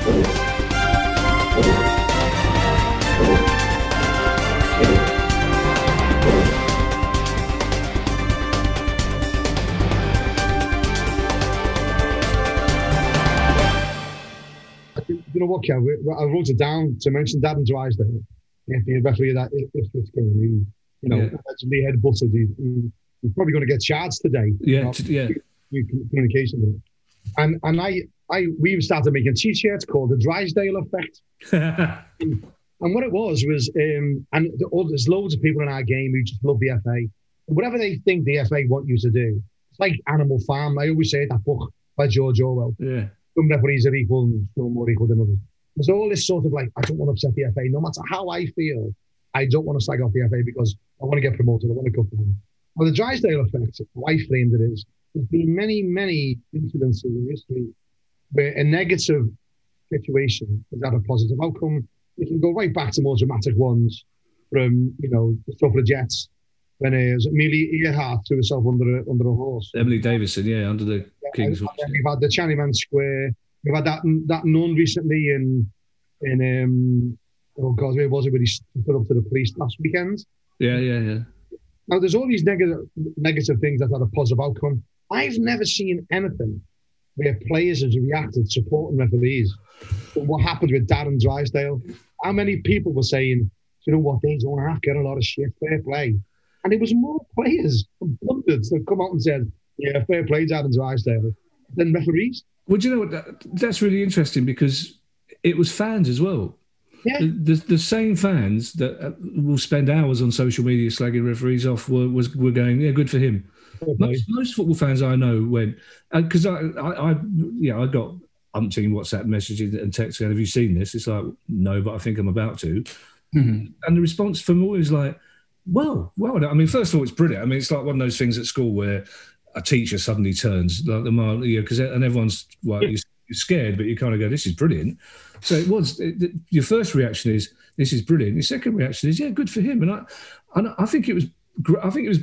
You know what, Kev? I wrote it down to mention Darren Drysdale. If the referee that if it's going to, allegedly headbutted, he's probably going to get charged today. Yeah, Communication. And we started making T-shirts called the Drysdale Effect. And what it was, and there's loads of people in our game who just love the FA. Whatever they think the FA want you to do, it's like Animal Farm. I always say that book by George Orwell. Yeah. Some referees are equal and some more equal than others. There's all this sort of like, I don't want to upset the FA. No matter how I feel, I don't want to slag off the FA because I want to get promoted. I want to go for them. Well, the Drysdale Effect, how I framed it is, there's been many, many incidences in history where a negative situation has had a positive outcome. You can go right back to more dramatic ones from, the suffragettes, when it was Amelia Earhart threw herself under a horse. Emily Davison, under the King's horse. We've had the Canavan Square. We've had that nun recently in where was it? When he stood up to the police last weekend. Yeah. Now there's all these negative things that had a positive outcome. I've never seen anything where players have reacted supporting referees. But what happened with Darren Drysdale? How many people were saying, you know what, they don't have to get a lot of shit, fair play. And it was more players and pundits that come out and said, yeah, fair play, Darren Drysdale, than referees. Well, do you know what? That's really interesting because it was fans as well. Yeah. The same fans that will spend hours on social media slagging referees off were going, yeah, good for him. Okay. Most football fans I know went, because I got umpteen WhatsApp messages and texts going, have you seen this? It's like, no, but I think I'm about to. Mm-hmm. And the response from all is like, well, I mean, first of all, it's brilliant. I mean, it's like one of those things at school where a teacher suddenly turns, like and everyone's, well, you're scared, but you kind of go, this is brilliant. So it was, your first reaction is, this is brilliant. Your second reaction is, yeah, good for him. And I think it was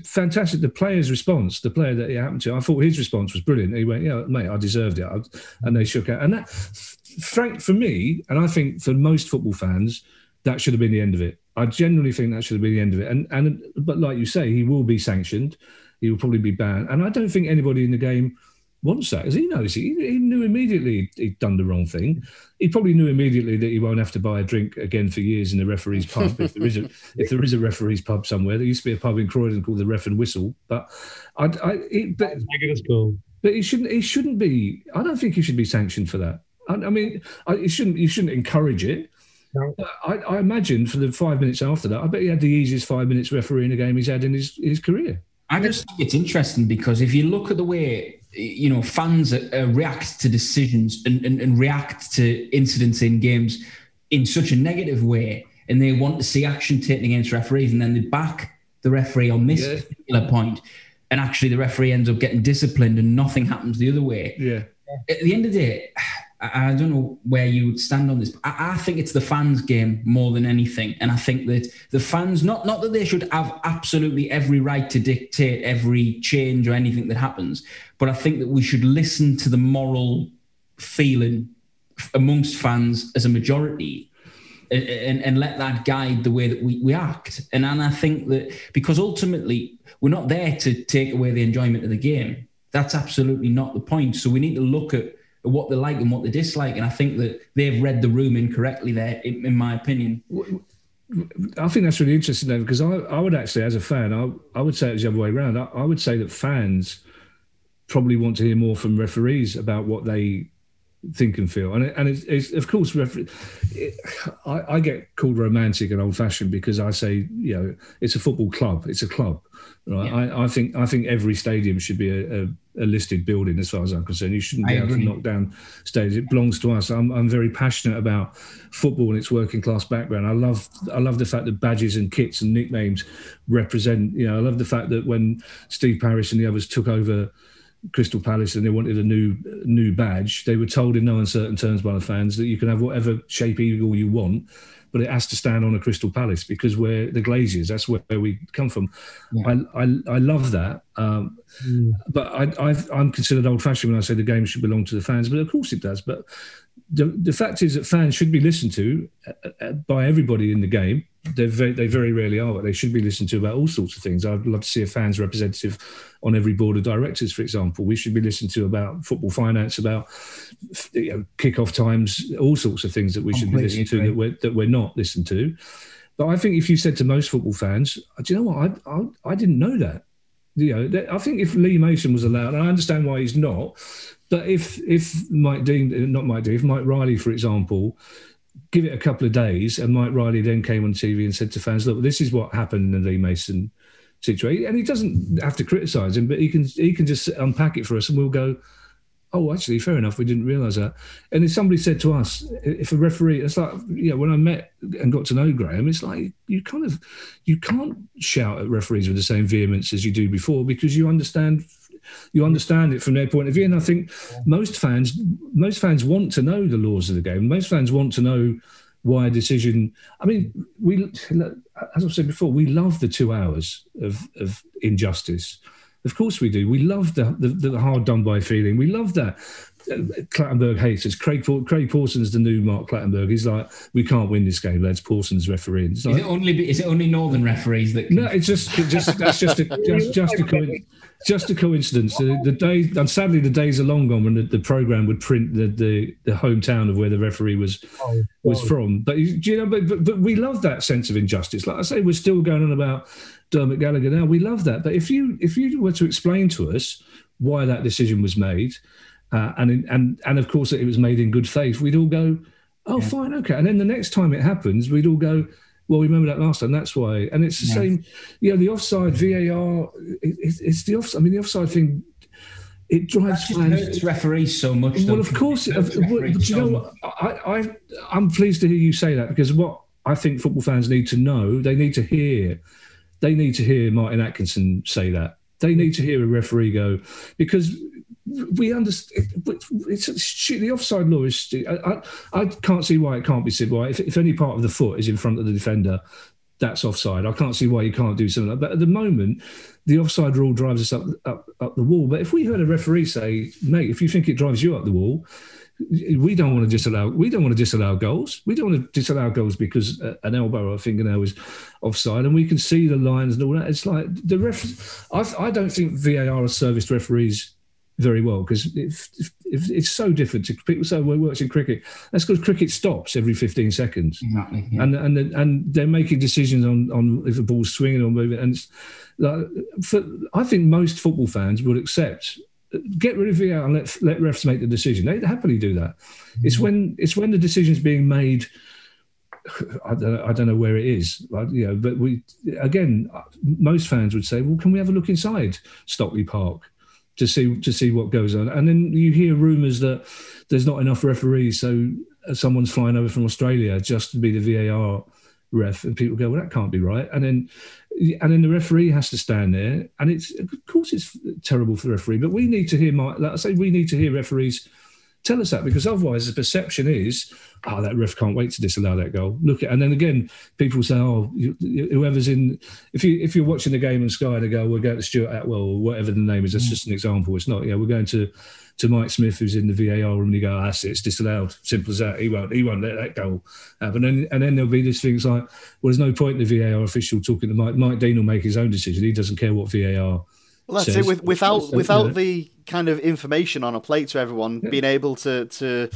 fantastic. The player's response, the player that it happened to, I thought his response was brilliant. He went, yeah, mate, I deserved it. And they shook out. And that, Frank, for me, and I think for most football fans, that should have been the end of it. I genuinely think that should have been the end of it. But like you say, he will be sanctioned. He will probably be banned. And I don't think anybody in the game wants that, because he knows he knew immediately he'd done the wrong thing. He probably knew immediately that he won't have to buy a drink again for years in the referee's pub if there is a referee's pub somewhere. There used to be a pub in Croydon called the Ref and Whistle, but he shouldn't be. I don't think he should be sanctioned for that. I mean, you shouldn't encourage it. No. I imagine for the 5 minutes after that, I bet he had the easiest 5 minutes refereeing a game he's had in his career. I just think it's interesting because if you look at the way, fans react to decisions and react to incidents in games in such a negative way, and they want to see action taken against referees, and then they back the referee on this particular point, and actually the referee ends up getting disciplined and nothing happens the other way. Yeah. At the end of the day, I don't know where you would stand on this, but I think it's the fans' game more than anything. And I think that the fans, not that they should have absolutely every right to dictate every change or anything that happens, but I think that we should listen to the moral feeling amongst fans as a majority and let that guide the way that we act. And I think that because ultimately we're not there to take away the enjoyment of the game. That's absolutely not the point. So we need to look at what they like and what they dislike. And I think that they've read the room incorrectly there, in my opinion. I think that's really interesting, though, because I would actually, as a fan, I would say it was the other way around. I would say that fans probably want to hear more from referees about what they think and feel. And it's of course, I get called romantic and old-fashioned because I say, it's a football club. It's a club. Right? Yeah. I think every stadium should be a listed building, as far as I'm concerned. You shouldn't be able to knock down stadiums. It belongs to us. I'm very passionate about football and its working class background. I love the fact that badges and kits and nicknames represent. I love the fact that when Steve Parish and the others took over Crystal Palace and they wanted a new badge, they were told in no uncertain terms by the fans that you can have whatever shape eagle you want, but it has to stand on a Crystal Palace because we're the Glaziers. That's where we come from. Yeah. I love that. But I'm considered old-fashioned when I say the game should belong to the fans, but of course it does. But the fact is that fans should be listened to by everybody in the game. They very rarely are, but they should be listened to about all sorts of things. I'd love to see a fans representative on every board of directors, for example. We should be listened to about football finance, about kick-off times, all sorts of things that we should be listened to that we're not listened to. But I think if you said to most football fans, do you know what? I didn't know that. I think if Lee Mason was allowed, and I understand why he's not, but if Mike Riley, for example, give it a couple of days, and Mike Riley then came on TV and said to fans, look, this is what happened in the Lee Mason situation. And he doesn't have to criticise him, but he can just unpack it for us and we'll go, oh, actually, fair enough, we didn't realise that. And if somebody said to us, if a referee, it's like, when I met and got to know Graham, it's like you can't shout at referees with the same vehemence as you do before because you understand it from their point of view. And I think most fans want to know the laws of the game. Most fans want to know why a decision. I mean, as I've said before, we love the 2 hours of injustice. Of course we do. We love the hard done by feeling. We love that. Clattenburg hates us. Craig Pawson's the new Mark Clattenburg. He's like, we can't win this game. That's Pawson's refereeing. Like, is it only Northern referees that? No, it's just a coincidence. The day, and sadly, the days are long gone when the programme would print the hometown of where the referee was from. But but we love that sense of injustice. Like I say, we're still going on about Dermot Gallagher now. We love that. But if you were to explain to us why that decision was made, and of course it was made in good faith, we'd all go, oh, fine, okay. And then the next time it happens, we'd all go, well, we remember that last time, that's why. And it's the same, the offside, VAR, it's the offside. I mean, the offside thing, it drives fans. Hurts referees so much. Well, of course. But you know what? I'm pleased to hear you say that, because what I think football fans need to know, they need to hear Martin Atkinson say that. They need to hear a referee go, because we understand the offside law is. I can't see why it can't be said. Why, if any part of the foot is in front of the defender, that's offside. I can't see why you can't do something like that. But at the moment, the offside rule drives us up the wall. But if we heard a referee say, "Mate, if you think it drives you up the wall, we don't want to disallow goals. We don't want to disallow goals because an elbow or a fingernail is offside, and we can see the lines and all that." It's like the ref. I don't think VAR has serviced referees very well, because if it's so different to people say, well, it works in cricket. That's because cricket stops every 15 seconds. Exactly. Yeah. And they're making decisions on if the ball's swinging or moving. And I think most football fans would accept, get rid of VAR and let refs make the decision. They'd happily do that. Mm-hmm. It's when the decision's being made. I don't know where it is, but most fans would say, well, can we have a look inside Stockley Park to see what goes on? And then you hear rumours that there's not enough referees, so someone's flying over from Australia just to be the VAR ref, and people go, well, that can't be right. And then the referee has to stand there, and of course it's terrible for the referee. But we need to hear, we need to hear referees tell us that, because otherwise the perception is, that ref can't wait to disallow that goal. And then again, people say, whoever's in, if you're watching the game on Sky, they go, we're going to Stuart Atwell or whatever the name is. That's just an example. It's not. We're going to Mike Smith, who's in the VAR room, and you go, it's disallowed. Simple as that. He won't let that goal happen. And then there'll be these things like, well, there's no point in the VAR official talking to Mike. Mike Dean will make his own decision. He doesn't care what VAR. Well, that's it. Without the kind of information on a plate to everyone, being able to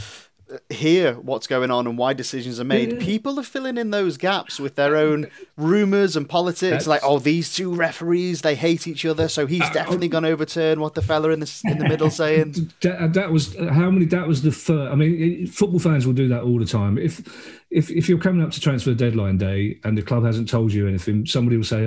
hear what's going on and why decisions are made, people are filling in those gaps with their own rumours and politics. Like, these two referees, they hate each other, so he's definitely going to overturn what the fella in the middle saying. That was the first. I mean, football fans will do that all the time. If you're coming up to transfer deadline day and the club hasn't told you anything, somebody will say,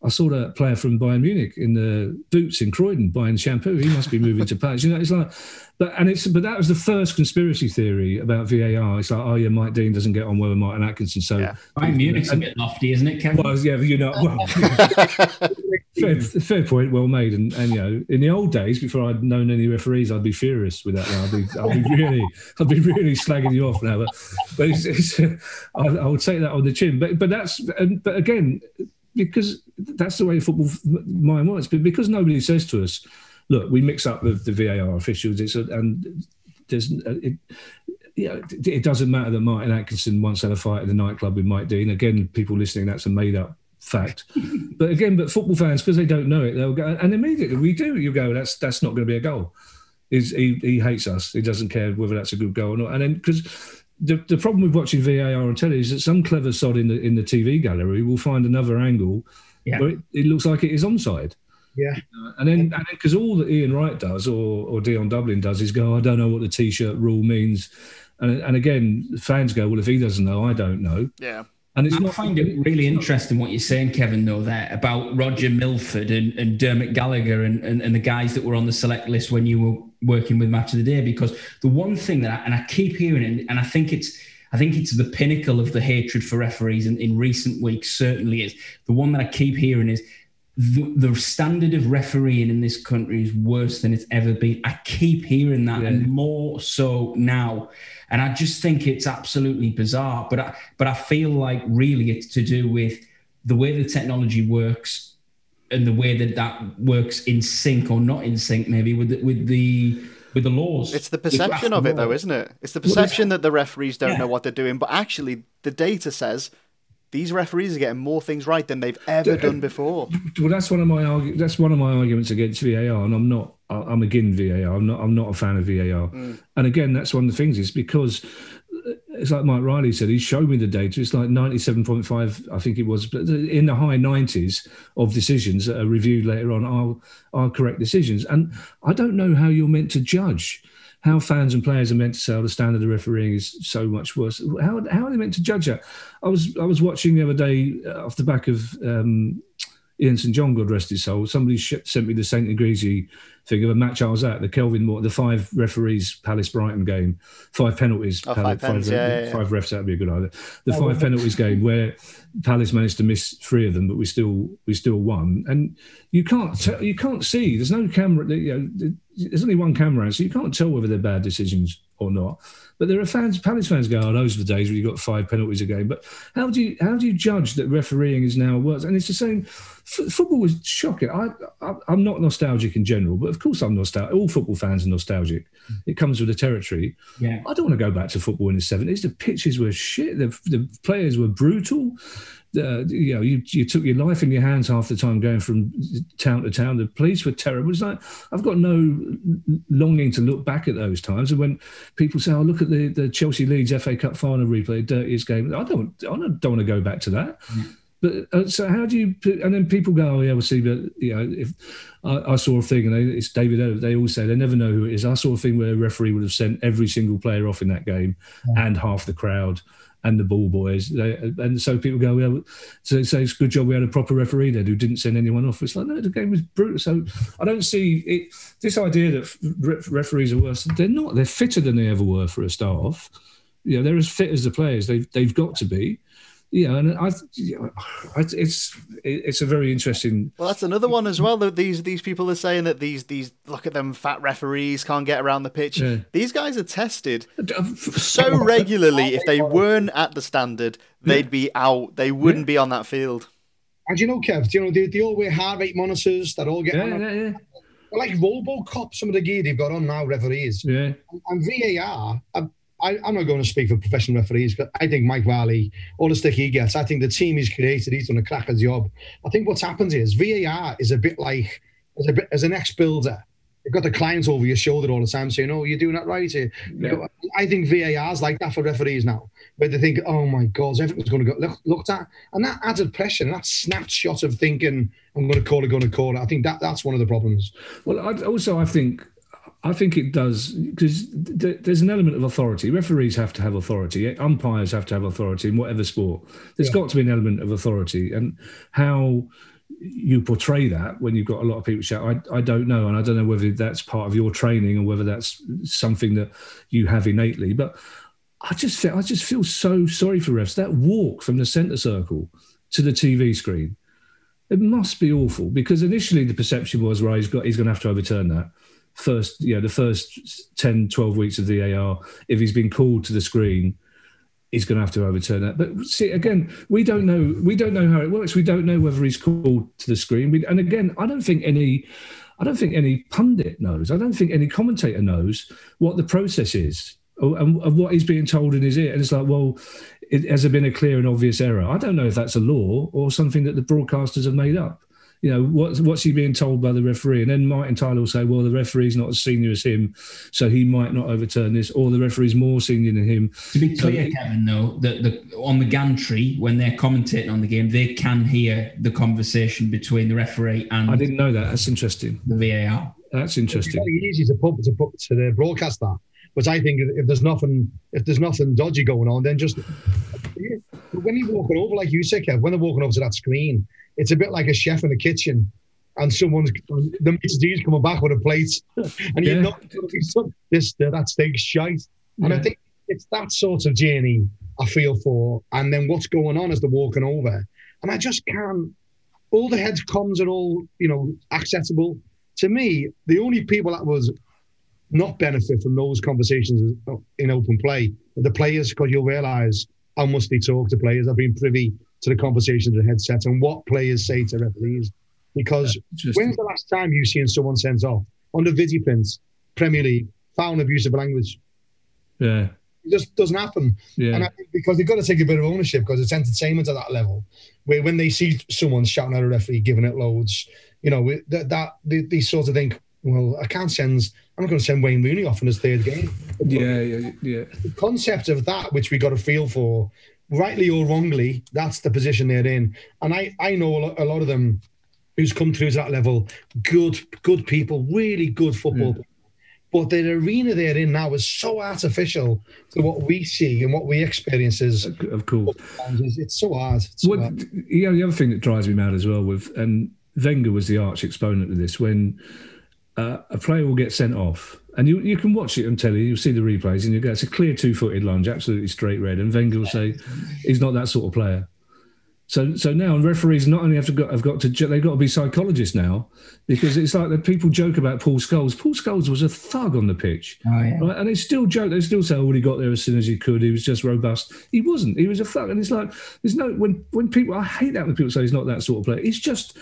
I saw that player from Bayern Munich in the boots in Croydon buying shampoo. He must be moving to Paris. It's like, but that was the first conspiracy theory about VAR. It's like, oh yeah, Mike Dean doesn't get on well with Martin Atkinson. So Bayern Munich's a bit lofty, isn't it, Kevin? Well, fair point, well made. And in the old days, before I'd known any referees, I'd be furious with that. I'd be really slagging you off now. But I would take that on the chin. But again, because that's the way football mind works. But because nobody says to us, look, we mix up the VAR officials, it doesn't matter that Martin Atkinson once had a fight at the nightclub with Mike Dean. Again, people listening, that's a made-up fact. But football fans, because they don't know it, they'll go, and immediately we do. You go, that's not going to be a goal. He hates us. He doesn't care whether that's a good goal or not. And then because the problem with watching VAR on telly is that some clever sod in the TV gallery will find another angle where it looks like it is onside. Yeah. And then because all that Ian Wright does or Dion Dublin does is go, I don't know what the T-shirt rule means. And again, fans go, well, if he doesn't know, I don't know. Yeah. And I find it really interesting what you're saying, Kevin, though, there about Roger Milford and Dermot Gallagher and the guys that were on the select list when you were working with Match of the Day, because the one thing that I keep hearing, and I think it's the pinnacle of the hatred for referees in recent weeks, certainly is, the one that I keep hearing is the standard of refereeing in this country is worse than it's ever been. I keep hearing that, and more so now. And I just think it's absolutely bizarre. But I feel like really it's to do with the way the technology works and the way that works in sync or not in sync, maybe with the laws. It's the perception of it, though, isn't it? It's the perception that the referees don't know what they're doing. But actually, the data says these referees are getting more things right than they've ever done before. Well, that's one of my arguments against VAR, and I'm against VAR. I'm not a fan of VAR. And again, that's one of the things is because it's like Mike Riley said, he showed me the data. It's like 97.5, I think it was, but in the high 90s of decisions that are reviewed later on are correct decisions. And I don't know how you're meant to judge how fans and players are meant to say, oh, the standard of refereeing is so much worse. How are they meant to judge that? I was watching the other day off the back of Ian St John, God rest his soul. Somebody sent me the St Egregious thing of a match I was at, the Kelvin Moore, the 5 referees Palace Brighton game, 5 penalties. Oh, 5 refs, that'd be a good idea. The 5 penalties game where Palace managed to miss 3 of them, but we still won. And you can't see. There's no camera. There's only one camera, so you can't tell whether they're bad decisions or not. But there are Palace fans go, oh, those are the days where you got 5 penalties a game. But how do you judge that refereeing is now worse? And it's the same. Football was shocking. I'm not nostalgic in general, but of course I'm nostalgic. All football fans are nostalgic. It comes with the territory. Yeah. I don't want to go back to football in the 70s. The pitches were shit. The players were brutal. You took your life in your hands half the time going from town to town. The police were terrible. It's like I've got no longing to look back at those times. And when people say, "Oh, look at the Chelsea Leeds FA Cup final replay, dirtiest game," I don't want to go back to that. Mm. But so how do you? And then people go, "Oh yeah, we'll see." But if I saw a thing, and it's David Elliott, they always say they never know who it is. I saw a thing where a referee would have sent every single player off in that game and half the crowd. And the ball boys, and so people go, well, so it's a good job we had a proper referee there who didn't send anyone off. It's like, no, the game was brutal. So I don't see it. This idea that referees are worse, they're not. They're fitter than they ever were for a start off. They're as fit as the players. They've got to be. And it's a very interesting. Well, that's another one as well. That these people are saying that these look at them fat referees can't get around the pitch. Yeah. These guys are tested so regularly. If they weren't at the standard, they'd be out. They wouldn't be on that field. And Kev, they all wear heart rate monitors. That all get They're like RoboCop. Some of the gear they've got on now, referees. Yeah. And VAR. I'm not going to speak for professional referees, but I think Mike Varley, all the stick he gets, I think the team he's created, he's done a cracker job. I think what's happened is VAR is a bit like, as an ex-builder, you've got the clients over your shoulder all the time saying, oh, you're doing that right here. Yeah. I think VAR's like that for referees now, where they think, oh my God, everything's going to go looked at. And that added pressure, and that snapshot of thinking, I'm going to call it. I think that's one of the problems. Well, I think it does, because there's an element of authority. Referees have to have authority. Umpires have to have authority in whatever sport. There's got to be an element of authority. And how you portray that when you've got a lot of people shout. I don't know, and I don't know whether that's part of your training or whether that's something that you have innately. But I just feel so sorry for refs. That walk from the centre circle to the TV screen, it must be awful, because initially the perception was, right, he's going to have to overturn that. The first 10, 12 weeks of the VAR, if he's been called to the screen, he's going to have to overturn that. But see, again, we don't know how it works. We don't know whether he's called to the screen. And again, I don't think any pundit knows. I don't think any commentator knows what the process is and what he's being told in his ear. And it's like, well, has there been a clear and obvious error? I don't know if that's a law or something that the broadcasters have made up. You know, what's he being told by the referee? And then Martin Tyler will say, well, the referee's not as senior as him, so he might not overturn this, or the referee's more senior than him. To be clear, Kevin, though, on the gantry, when they're commentating on the game, they can hear the conversation between the referee and... I didn't know that. That's interesting. The VAR. That's interesting. It's very easy to put to the broadcaster, but I think if there's nothing dodgy going on, then just... When you're walking over, like you said, Kev, when they're walking over to that screen, it's a bit like a chef in the kitchen, and the maitre d's coming back with a plate, and you're not that steak's shite. And I think it's that sort of journey I feel for, and then what's going on as they're walking over, and I just can't. All the head comms are all accessible to me. The only people that was not benefit from those conversations in open play are the players, because you'll realise how much they talk to players. I've been privy to the conversations of headsets and what players say to referees. Because when's the last time you've seen someone sent off on the video prints, Premier League, foul and abusive language? Yeah. It just doesn't happen. Yeah. And I think because they've got to take a bit of ownership, because it's entertainment at that level, where when they see someone shouting at a referee, giving it loads, they sort of think, well, I'm not going to send Wayne Rooney off in his third game. Yeah. The concept of that, which we got a feel for, rightly or wrongly, that's the position they're in. And I know a lot of them who's come through to that level, good people, really good football people. But the arena they're in now is so artificial to what we see and what we experience as... Of course. It's so hard. The other thing that drives me mad as well, and Wenger was the arch exponent of this, when a player will get sent off, and you can watch it on telly, you'll see the replays, and you go, it's a clear two-footed lunge, absolutely straight red, and Wenger will say, he's not that sort of player. So now referees not only they've got to be psychologists now, because it's like that people joke about Paul Scholes. Paul Scholes was a thug on the pitch, right? And they still joke. They still say, "Oh, he got there as soon as he could. He was just robust." He wasn't. He was a thug. And it's like there's no when people. I hate that when people say he's not that sort of player. He's just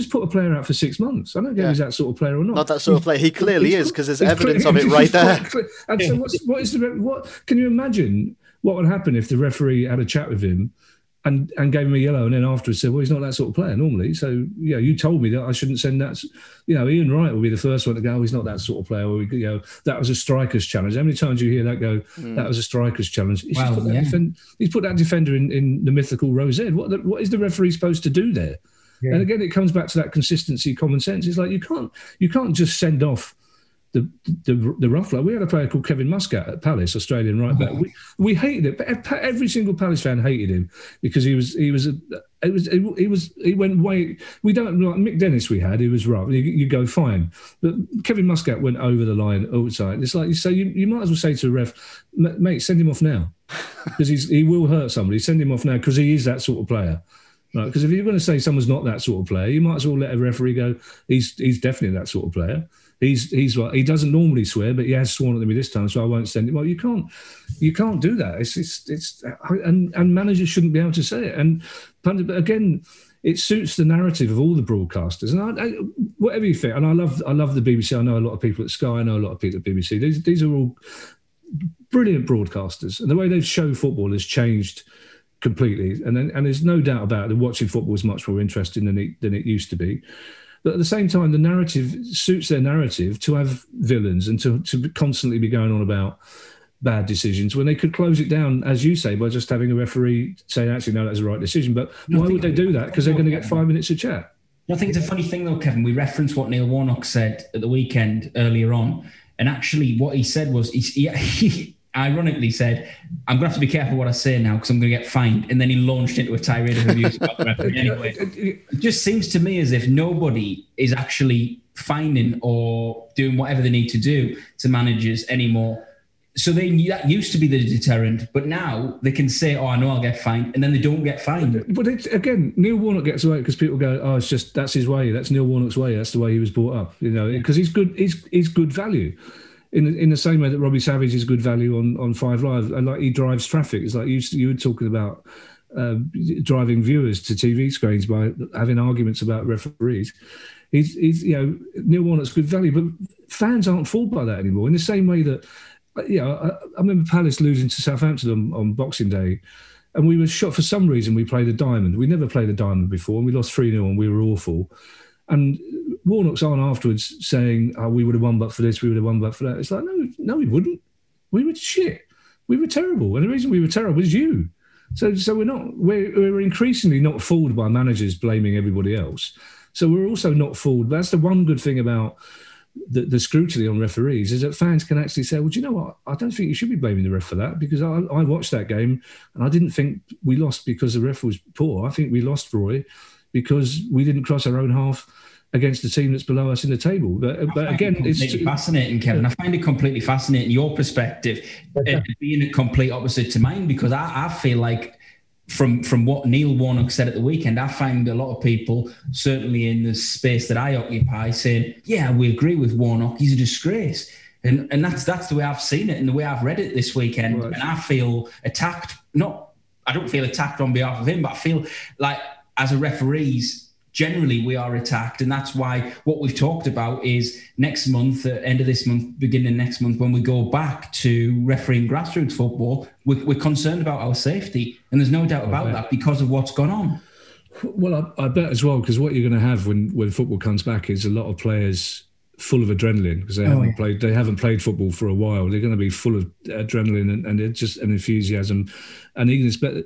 put a player out for 6 months. I don't care if he's that sort of player or not. Not that sort of player. He clearly is, because there's evidence of it right there. And so what can you imagine what would happen if the referee had a chat with him and gave him a yellow, and then afterwards said, well, he's not that sort of player normally. So, you told me that I shouldn't send that. Ian Wright will be the first one to go, oh, he's not that sort of player. Or, that was a striker's challenge. How many times do you hear that go, that was a striker's challenge? He's put that defender in the mythical row Z. What is the referee supposed to do there? Yeah. And again, it comes back to that consistency, common sense. It's like you can't just send off the rough line. We had a player called Kevin Muscat at Palace, Australian right back. We hated it, but every single Palace fan hated him because he went way. We don't like Mick Dennis. We had, he was rough. You go fine, but Kevin Muscat went over the line outside. It's like you might as well say to a ref, mate, send him off now, because he will hurt somebody. Send him off now, because he is that sort of player. Right? Because if you're going to say someone's not that sort of player, you might as well let a referee go, he's definitely that sort of player. He's what he doesn't normally swear, but he has sworn at me this time, so I won't send him. Well, you can't do that. It's and managers shouldn't be able to say it. And but again, it suits the narrative of all the broadcasters. And whatever you think, and I love the BBC. I know a lot of people at Sky. I know a lot of people at BBC. These are all brilliant broadcasters, and the way they show football has changed completely. And there's no doubt about it, that watching football is much more interesting than it used to be. But at the same time, the narrative suits their narrative to have villains and to constantly be going on about bad decisions when they could close it down, as you say, by just having a referee say, actually, no, that's the right decision. But why would they do that? Because they're going to get 5 minutes of chat. I think it's a funny thing, though, Kevin. We referenced what Neil Warnock said at the weekend earlier on. And actually, what he said was, ironically said, I'm going to have to be careful what I say now because I'm going to get fined. And then he launched into a tirade of abuse about the referee anyway. It just seems to me as if nobody is actually fining or doing whatever they need to do to managers anymore. So that used to be the deterrent, but now they can say, "Oh, I know I'll get fined," and then they don't get fined. But again, Neil Warnock gets away because people go, "Oh, it's just that's his way. That's Neil Warnock's way. That's the way he was brought up." Because he's good. He's good value. In the same way that Robbie Savage is good value on Five Live, and like he drives traffic. It's like you were talking about driving viewers to TV screens by having arguments about referees. He's Neil Warnock's good value, but fans aren't fooled by that anymore. In the same way that. I remember Palace losing to Southampton on Boxing Day, and we were shot for some reason. We played a diamond. We never played a diamond before, and we lost 3-0, and we were awful. And Warnock's on afterwards saying, "Oh, we would have won but for this. We would have won but for that." It's like, no, we wouldn't. We were shit. We were terrible, and the reason we were terrible was you. So we're increasingly not fooled by managers blaming everybody else. So we're also not fooled. That's the one good thing about. The scrutiny on referees is that fans can actually say, well, do you know what? I don't think you should be blaming the ref for that because I watched that game and I didn't think we lost because the ref was poor. I think we lost, Roy, because we didn't cross our own half against the team that's below us in the table. But again, it's fascinating, Kevin. I find it completely fascinating, your perspective, being a complete opposite to mine, because I feel like from what Neil Warnock said at the weekend, I find a lot of people, certainly in the space that I occupy, saying, yeah, we agree with Warnock, he's a disgrace. And that's the way I've seen it and the way I've read it this weekend. Right. And I feel attacked. I don't feel attacked on behalf of him, but I feel like as a referees, generally we are attacked. And that's why what we've talked about is next month, end of this month, beginning of next month, when we go back to refereeing grassroots football, we're concerned about our safety. And there's no doubt about that because of what's gone on. Well, I bet as well, because what you're going to have when football comes back is a lot of players full of adrenaline because they haven't played football for a while. They're going to be full of adrenaline and it's just an enthusiasm and eagerness. But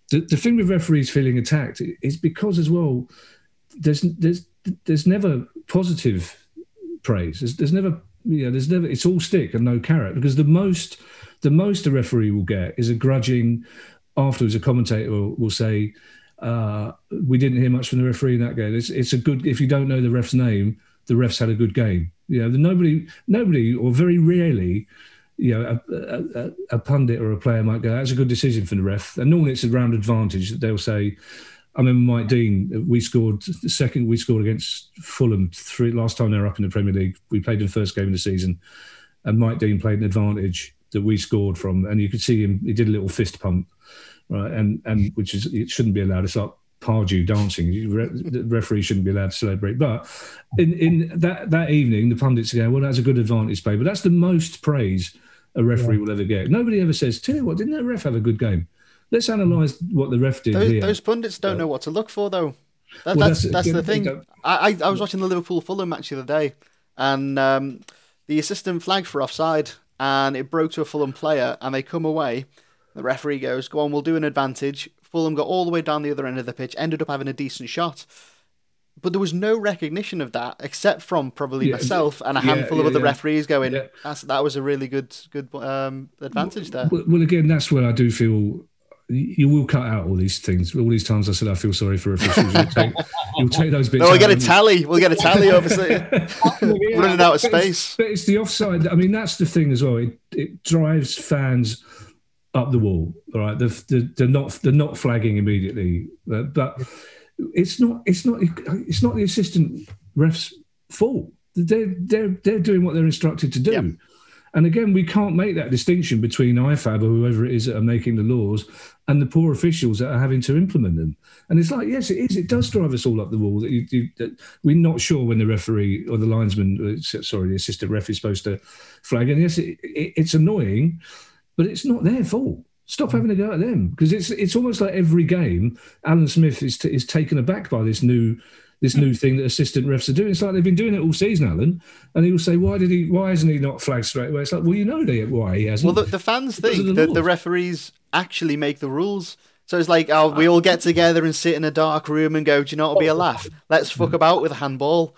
the thing with referees feeling attacked is because as well, there's never positive praise. There's never it's all stick and no carrot, because the most a referee will get is a grudging afterwards. A commentator will say, we didn't hear much from the referee in that game. It's a good, if you don't know the ref's name, the ref's had a good game. Nobody or very rarely, a pundit or a player might go, that's a good decision for the ref. And normally it's a round advantage that they'll say, I remember Mike Dean, we scored against Fulham last time they were up in the Premier League. We played in the first game of the season and Mike Dean played an advantage that we scored from. And you could see him, he did a little fist pump, right? And which is, it shouldn't be allowed. It's like Pardew dancing. The referee shouldn't be allowed to celebrate. But in that evening, the pundits go, well, that's a good advantage play. But that's the most praise a referee will ever get. Nobody ever says, tell you what, didn't that ref have a good game? Let's analyse what the ref did here. Those pundits don't know what to look for, though. That's the thing. I was watching the Liverpool-Fulham match the other day, and the assistant flagged for offside, and it broke to a Fulham player, and they come away. The referee goes, go on, we'll do an advantage. Fulham got all the way down the other end of the pitch, ended up having a decent shot. But there was no recognition of that, except from probably myself and a handful of other referees going, that was a really good advantage there. Well, again, that's where I do feel... You will cut out all these things. All these times I said I feel sorry for officials. You'll take those bits. No, we'll get a tally. We'll get a tally, obviously. Running out of space. But it's the offside. I mean, that's the thing as well. It drives fans up the wall. All right, they're not flagging immediately. But it's not the assistant ref's fault. They're doing what they're instructed to do. Yep. And again, we can't make that distinction between IFAB or whoever it is that are making the laws and the poor officials that are having to implement them. And it's like, yes, it is. It does drive us all up the wall. That we're not sure when the referee or the linesman, the assistant ref is supposed to flag. And yes, it's annoying, but it's not their fault. Stop having a go at them, because it's almost like every game, Alan Smith is taken aback by this new thing that assistant refs are doing. It's like they've been doing it all season, Alan. And he will say, why hasn't he not flagged straight away? It's like, well, why he hasn't. Well, the fans think that the referees actually make the rules. So it's like, we all get together and sit in a dark room and go, do you know what'll be a laugh? Let's fuck about with a handball.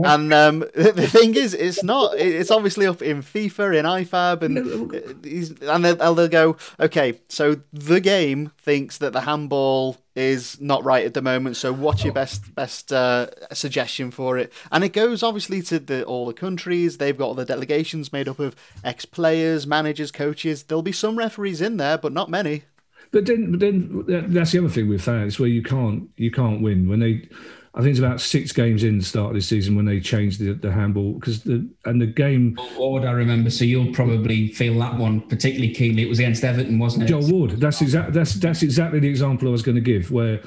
And the thing is, it's not. It's obviously up in FIFA, in IFAB, and they'll go, okay, so the game thinks that the handball is not right at the moment, so what's your best suggestion for it? And it goes obviously to all the countries. They've got all the delegations made up of ex-players, managers, coaches. There'll be some referees in there, but not many. But then that's the other thing with fans, where you can't win when they. I think it's about 6 games in the start of this season when they changed the handball because the game. Ward, I remember. So you'll probably feel that one particularly keenly. It was against Everton, wasn't it? Joel Ward. That's exactly the example I was going to give, where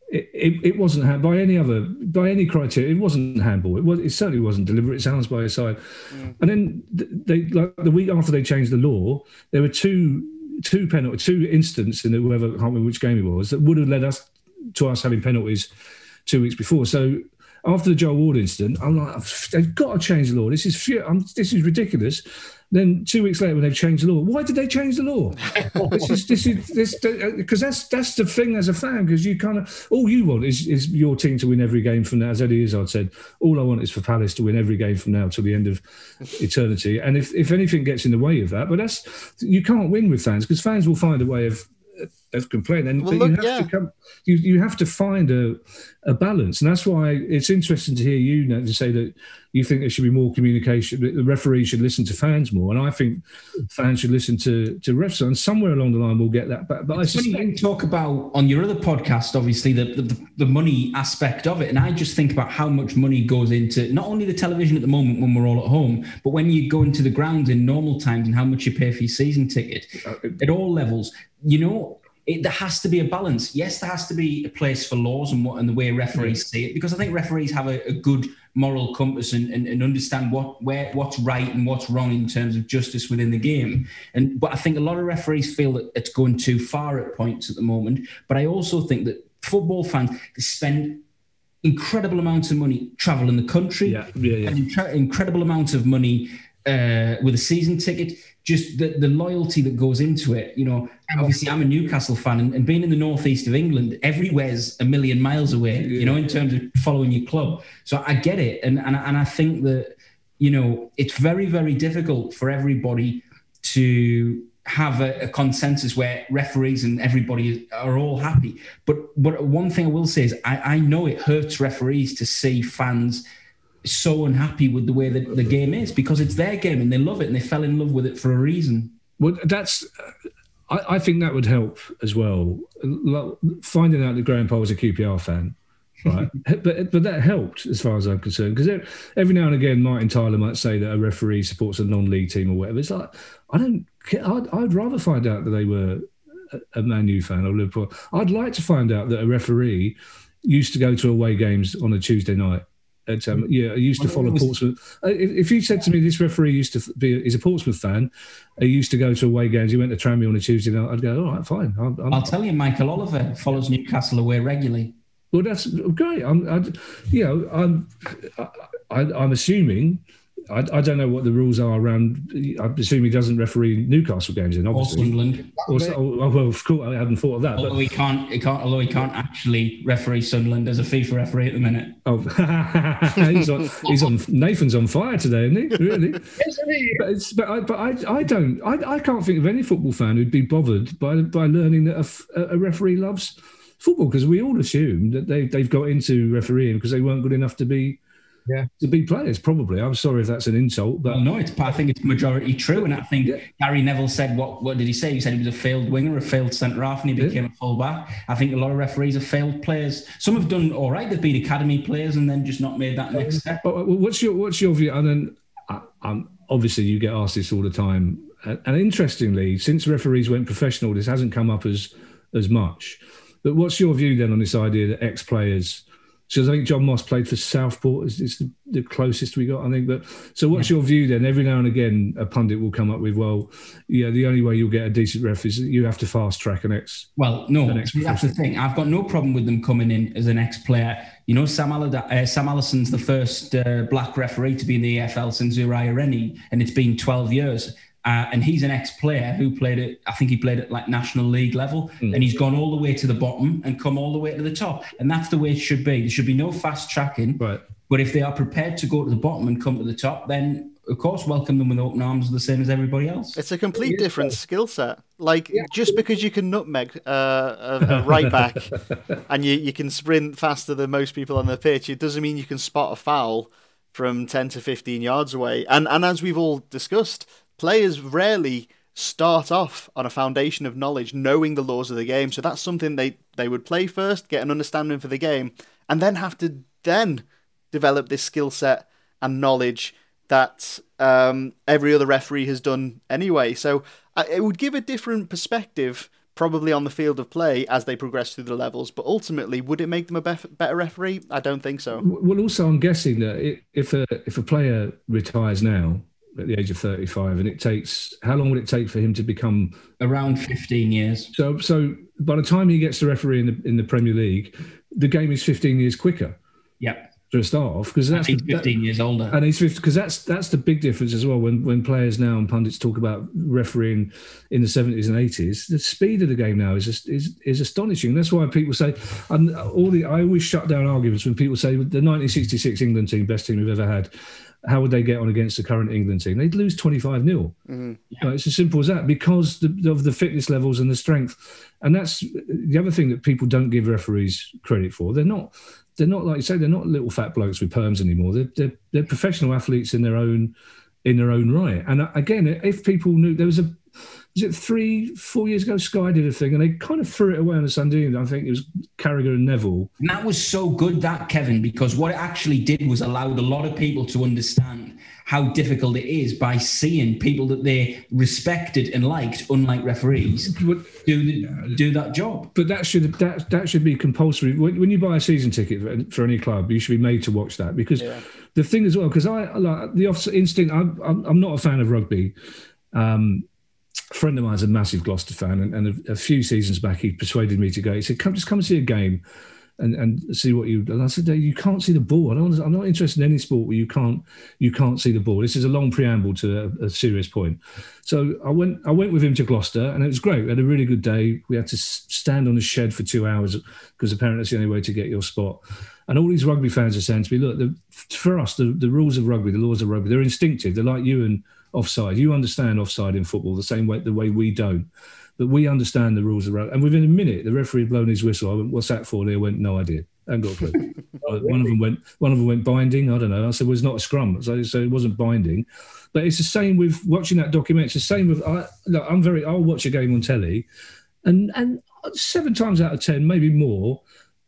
it wasn't by any criteria. It wasn't handball. It certainly wasn't deliberate. It's hands by a side. And then they, like the week after they changed the law, there were two incidents in whoever, I can't remember which game it was, that would have led us having penalties 2 weeks before. So after the Joel Ward incident, I'm like, they've got to change the law. This is ridiculous. Then 2 weeks later, when they've changed the law, why did they change the law? Because that's the thing as a fan. Because you kind of all you want is your team to win every game from now. As Eddie Izzard said, all I want is for Palace to win every game from now till the end of eternity. And if anything gets in the way of that, but you can't win with fans because fans will find a way of complaining. And you have to find a balance, and that's why it's interesting to hear you, Nathan, say that you think there should be more communication. The referee should listen to fans more, and I think fans should listen to refs. And somewhere along the line, we'll get that. But I suspect you talk about on your other podcast, obviously the money aspect of it, and I just think about how much money goes into not only the television at the moment when we're all at home, but when you go into the grounds in normal times and how much you pay for your season ticket at all levels. There has to be a balance. Yes, there has to be a place for laws and the way referees see it, because I think referees have a good moral compass and understand what's right and what's wrong in terms of justice within the game. But I think a lot of referees feel that it's going too far at points at the moment. But I also think that football fans spend incredible amounts of money traveling the country, and incredible amounts of money with a season ticket. Just the loyalty that goes into it. Obviously I'm a Newcastle fan, and being in the northeast of England, everywhere's a million miles away, in terms of following your club. So I get it. And I think that, it's very, very difficult for everybody to have a consensus where referees and everybody are all happy. But one thing I will say is I know it hurts referees to see fans so unhappy with the way that the game is, because it's their game and they love it and they fell in love with it for a reason. Well, I think that would help as well. Finding out that Graham Poll was a QPR fan, right? but that helped as far as I'm concerned, because every now and again Martin Tyler might say that a referee supports a non-league team or whatever. It's like, I don't care. I'd rather find out that they were a Man U fan or Liverpool. I'd like to find out that a referee used to go to away games on a Tuesday night. I used to follow Portsmouth. If you said to me this referee he's a Portsmouth fan, he used to go to away games, he went to Tranmere on a Tuesday night, I'd go, all right, fine. I'll tell you, Michael Oliver follows Newcastle away regularly. Well, that's great. I'm assuming. I don't know what the rules are around. I assume he doesn't referee Newcastle games in, obviously. Or Sunderland. Well, of course, I hadn't thought of that. Although he can't actually referee Sunderland as a FIFA referee at the minute. Oh, he's on. Nathan's on fire today, isn't he? Really? But I can't think of any football fan who'd be bothered by learning that a referee loves football, because we all assume that they've got into refereeing because they weren't good enough to be players, probably. I'm sorry if that's an insult, but no, I think it's majority true. And I think Gary Neville said, what did he say? He said he was a failed winger, a failed centre half, and he became a full back. I think a lot of referees are failed players. Some have done all right; they've been academy players and then just not made that next step. But what's your view? And then obviously you get asked this all the time. And interestingly, since referees went professional, this hasn't come up as much. But what's your view then on this idea that ex-players? So I think John Moss played for Southport. It's the closest we got, I think. But so what's your view then? Every now and again, a pundit will come up with, well, the only way you'll get a decent ref is you have to fast track an ex. Well, no, that's the thing. I've got no problem with them coming in as an ex-player. Sam Allison's the first black referee to be in the AFL since Uriah Rennie, and it's been 12 years. And he's an ex-player who he played at like National League level, and he's gone all the way to the bottom and come all the way to the top. And that's the way it should be. There should be no fast tracking. Right. But if they are prepared to go to the bottom and come to the top, then of course welcome them with open arms, the same as everybody else. It's a complete different skill set. Like, just because you can nutmeg a right back and you can sprint faster than most people on the pitch, it doesn't mean you can spot a foul from 10 to 15 yards away. And as we've all discussed, players rarely start off on a foundation of knowledge, knowing the laws of the game. So that's something they would play first, get an understanding for the game, and then have to then develop this skill set and knowledge that every other referee has done anyway. So it would give a different perspective probably on the field of play as they progress through the levels, but ultimately, would it make them a better referee? I don't think so. Well, also, I'm guessing that if a player retires now at the age of 35, and it takes, how long would it take for him to become? Around 15 years. So by the time he gets to referee in the Premier League, the game is 15 years quicker. Yep. To start off, because that's he's 15 years older, and he's 50, because that's the big difference as well. When players now and pundits talk about refereeing in the 70s and 80s, the speed of the game now is astonishing. That's why people say, I always shut down arguments when people say the 1966 England team, best team we've ever had, how would they get on against the current England team? They'd lose 25-0. Mm-hmm. It's as simple as that, because of the fitness levels and the strength. And that's the other thing that people don't give referees credit for. They're not, like you say, they're not little fat blokes with perms anymore. They're professional athletes in their own right. And again, if people knew, there was 3-4 years ago, Sky did a thing and they kind of threw it away on a Sunday. I think it was Carragher and Neville. And that was so good, that, Kevin, because what it actually did was allowed a lot of people to understand how difficult it is by seeing people that they respected and liked, unlike referees, do that job. But that should be compulsory. When you buy a season ticket for any club, you should be made to watch that, because the thing as well, because I like the offside instinct. I'm not a fan of rugby. A friend of mine's a massive Gloucester fan, and a few seasons back he persuaded me to go. He said, "Come and see a game and see what you." And I said, "You can't see the ball. I'm not interested in any sport where you can't see the ball." This is a long preamble to a serious point. So I went with him to Gloucester, and it was great. We had a really good day. We had to stand on a shed for 2 hours because apparently that's the only way to get your spot. And all these rugby fans are saying to me, "Look, for us, the rules of rugby, the laws of rugby, they're instinctive. They're like you and offside. You understand offside in football the same way, the way we don't. But we understand the rules of rugby." And within a minute, the referee had blown his whistle. I went, "What's that for?" They went, "No idea. I haven't got a clue." One of them went binding. I don't know. I said, "Well, it's not a scrum." So it wasn't binding. But it's the same with watching that documentary. It's the same with, I'll watch a game on telly, and 7 times out of 10, maybe more,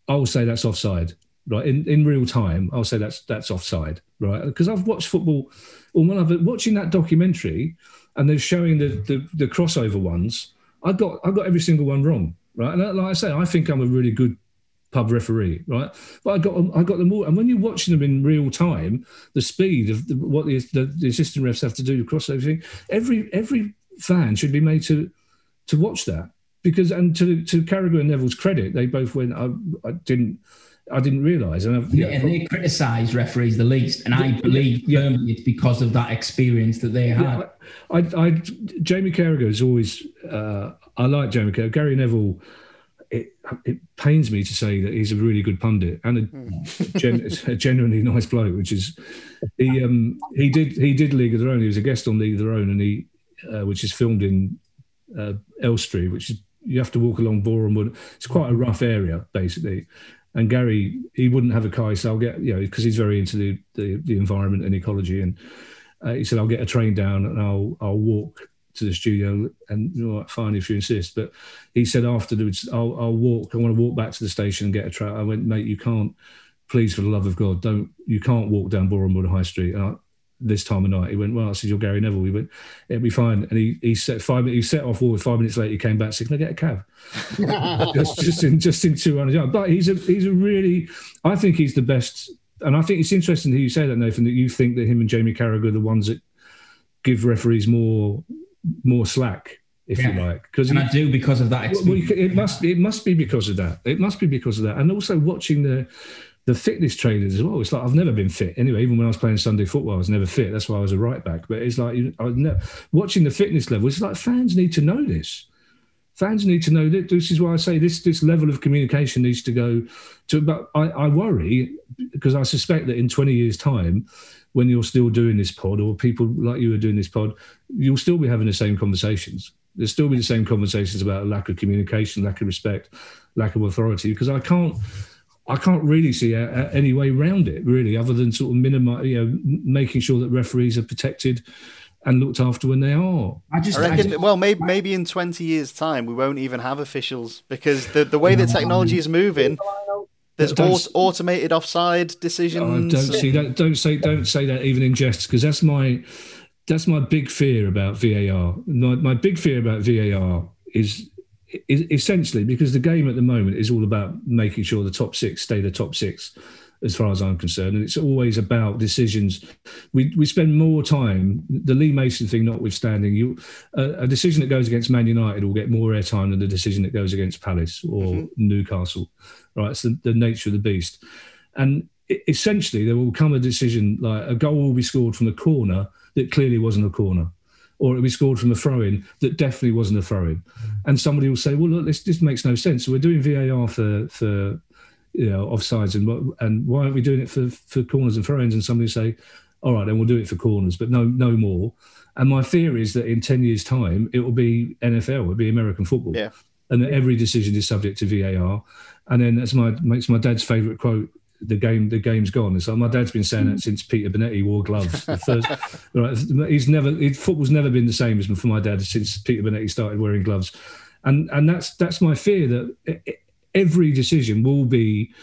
I will say that's offside. Right, in real time, I'll say that's offside, right? Because I've watched football, or when I've watching that documentary, and they're showing the crossover ones, I got every single one wrong, right? And like I say, I think I'm a really good pub referee, right? But I got them all. And when you're watching them in real time, the speed of what the assistant refs have to do to cross everything, every fan should be made to watch that, because, and to Carragher and Neville's credit, they both went, I didn't realise. And they criticise referees the least, and I believe firmly it's because of that experience that they had. Jamie Carragher is always. I like Jamie Carragher. Gary Neville. It pains me to say that he's a really good pundit and a genuinely nice bloke. Which is he did League of Their Own. He was a guest on League of Their Own, and which is filmed in Elstree, which is, you have to walk along Boreham Wood. It's quite a rough area, basically. And Gary, he wouldn't have a car, so I'll get, because he's very into the environment and ecology. And he said, "I'll get a train down and I'll walk to the studio." And fine, if you insist. But he said afterwards, I'll walk. I want to walk back to the station and get a train. I went, "Mate, you can't. Please, for the love of God, don't. You can't walk down Boreham Wood High Street this time of night." He went, "Well," I said, "You're Gary Neville." He went, "It'll be fine." And he set 5 minutes. He set off forward. 5 minutes later, he came back and said, "Can I get a cab?" just in 200 yards. But he's a really. I think he's the best. And I think it's interesting that you say that, Nathan, that you think that him and Jamie Carragher are the ones that give referees more slack, if you like. And I do, because of that experience. Well, it must be because of that. It must be because of that. And also watching the fitness trainers as well. It's like, I've never been fit anyway. Even when I was playing Sunday football, I was never fit. That's why I was a right back. But it's like watching the fitness level. It's like fans need to know this. fans need to know that. This is why I say this level of communication needs to go to. But I worry, because I suspect that in 20 years' time, when you're still doing this pod, or people like you are doing this pod, you'll still be having the same conversations. There'll still be the same conversations about lack of communication, lack of respect, lack of authority, because I can't really see any way around it, really, other than sort of making sure that referees are protected and looked after when they are. I reckon, well, maybe in 20 years' time, we won't even have officials, because the way that technology is moving, there's automated offside decisions. Don't say that even in jest, because that's my big fear about VAR. My big fear about VAR is essentially because the game at the moment is all about making sure the top six stay the top six, as far as I'm concerned, and it's always about decisions. We spend more time, the Lee Mason thing notwithstanding, a decision that goes against Man United will get more airtime than the decision that goes against Palace or Newcastle. Right, it's the nature of the beast. And essentially, there will come a decision like a goal will be scored from a corner that clearly wasn't a corner, or it'll be scored from a throw-in that definitely wasn't a throw-in. And somebody will say, well, look, this makes no sense. So we're doing VAR for offsides, and why aren't we doing it for corners and throw-ins? And somebody will say, all right, then we'll do it for corners, but no more. And my fear is that in 10 years' time, it will be NFL, it will be American football. Yeah. And that every decision is subject to VAR. And then that's my dad's favourite quote, the game's gone. It's like my dad's been saying that since Peter Bonetti wore gloves. Football's never been the same as for my dad since Peter Bonetti started wearing gloves. And that's my fear, that every decision will be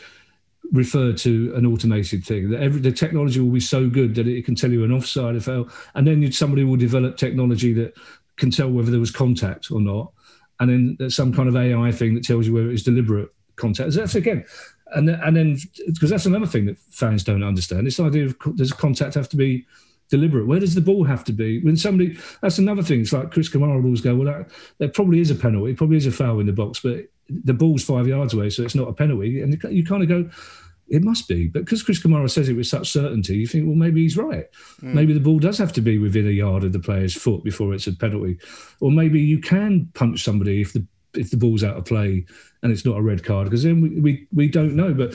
referred to an automated thing. That the technology will be so good that it can tell you an offside if and then somebody will develop technology that can tell whether there was contact or not. And then there's some kind of AI thing that tells you whether it's deliberate contact. That's again, and then because that's another thing that fans don't understand. This idea of does contact have to be deliberate? Where does the ball have to be? When somebody, that's another thing. It's like Chris Kamara will always go, well, there probably is a penalty, probably is a foul in the box, but the ball's 5 yards away, so it's not a penalty. And you kind of go, it must be. But because Chris Kamara says it with such certainty, you think, well, maybe he's right. Maybe the ball does have to be within a yard of the player's foot before it's a penalty. Or maybe you can punch somebody if the ball's out of play and it's not a red card, because then we don't know. But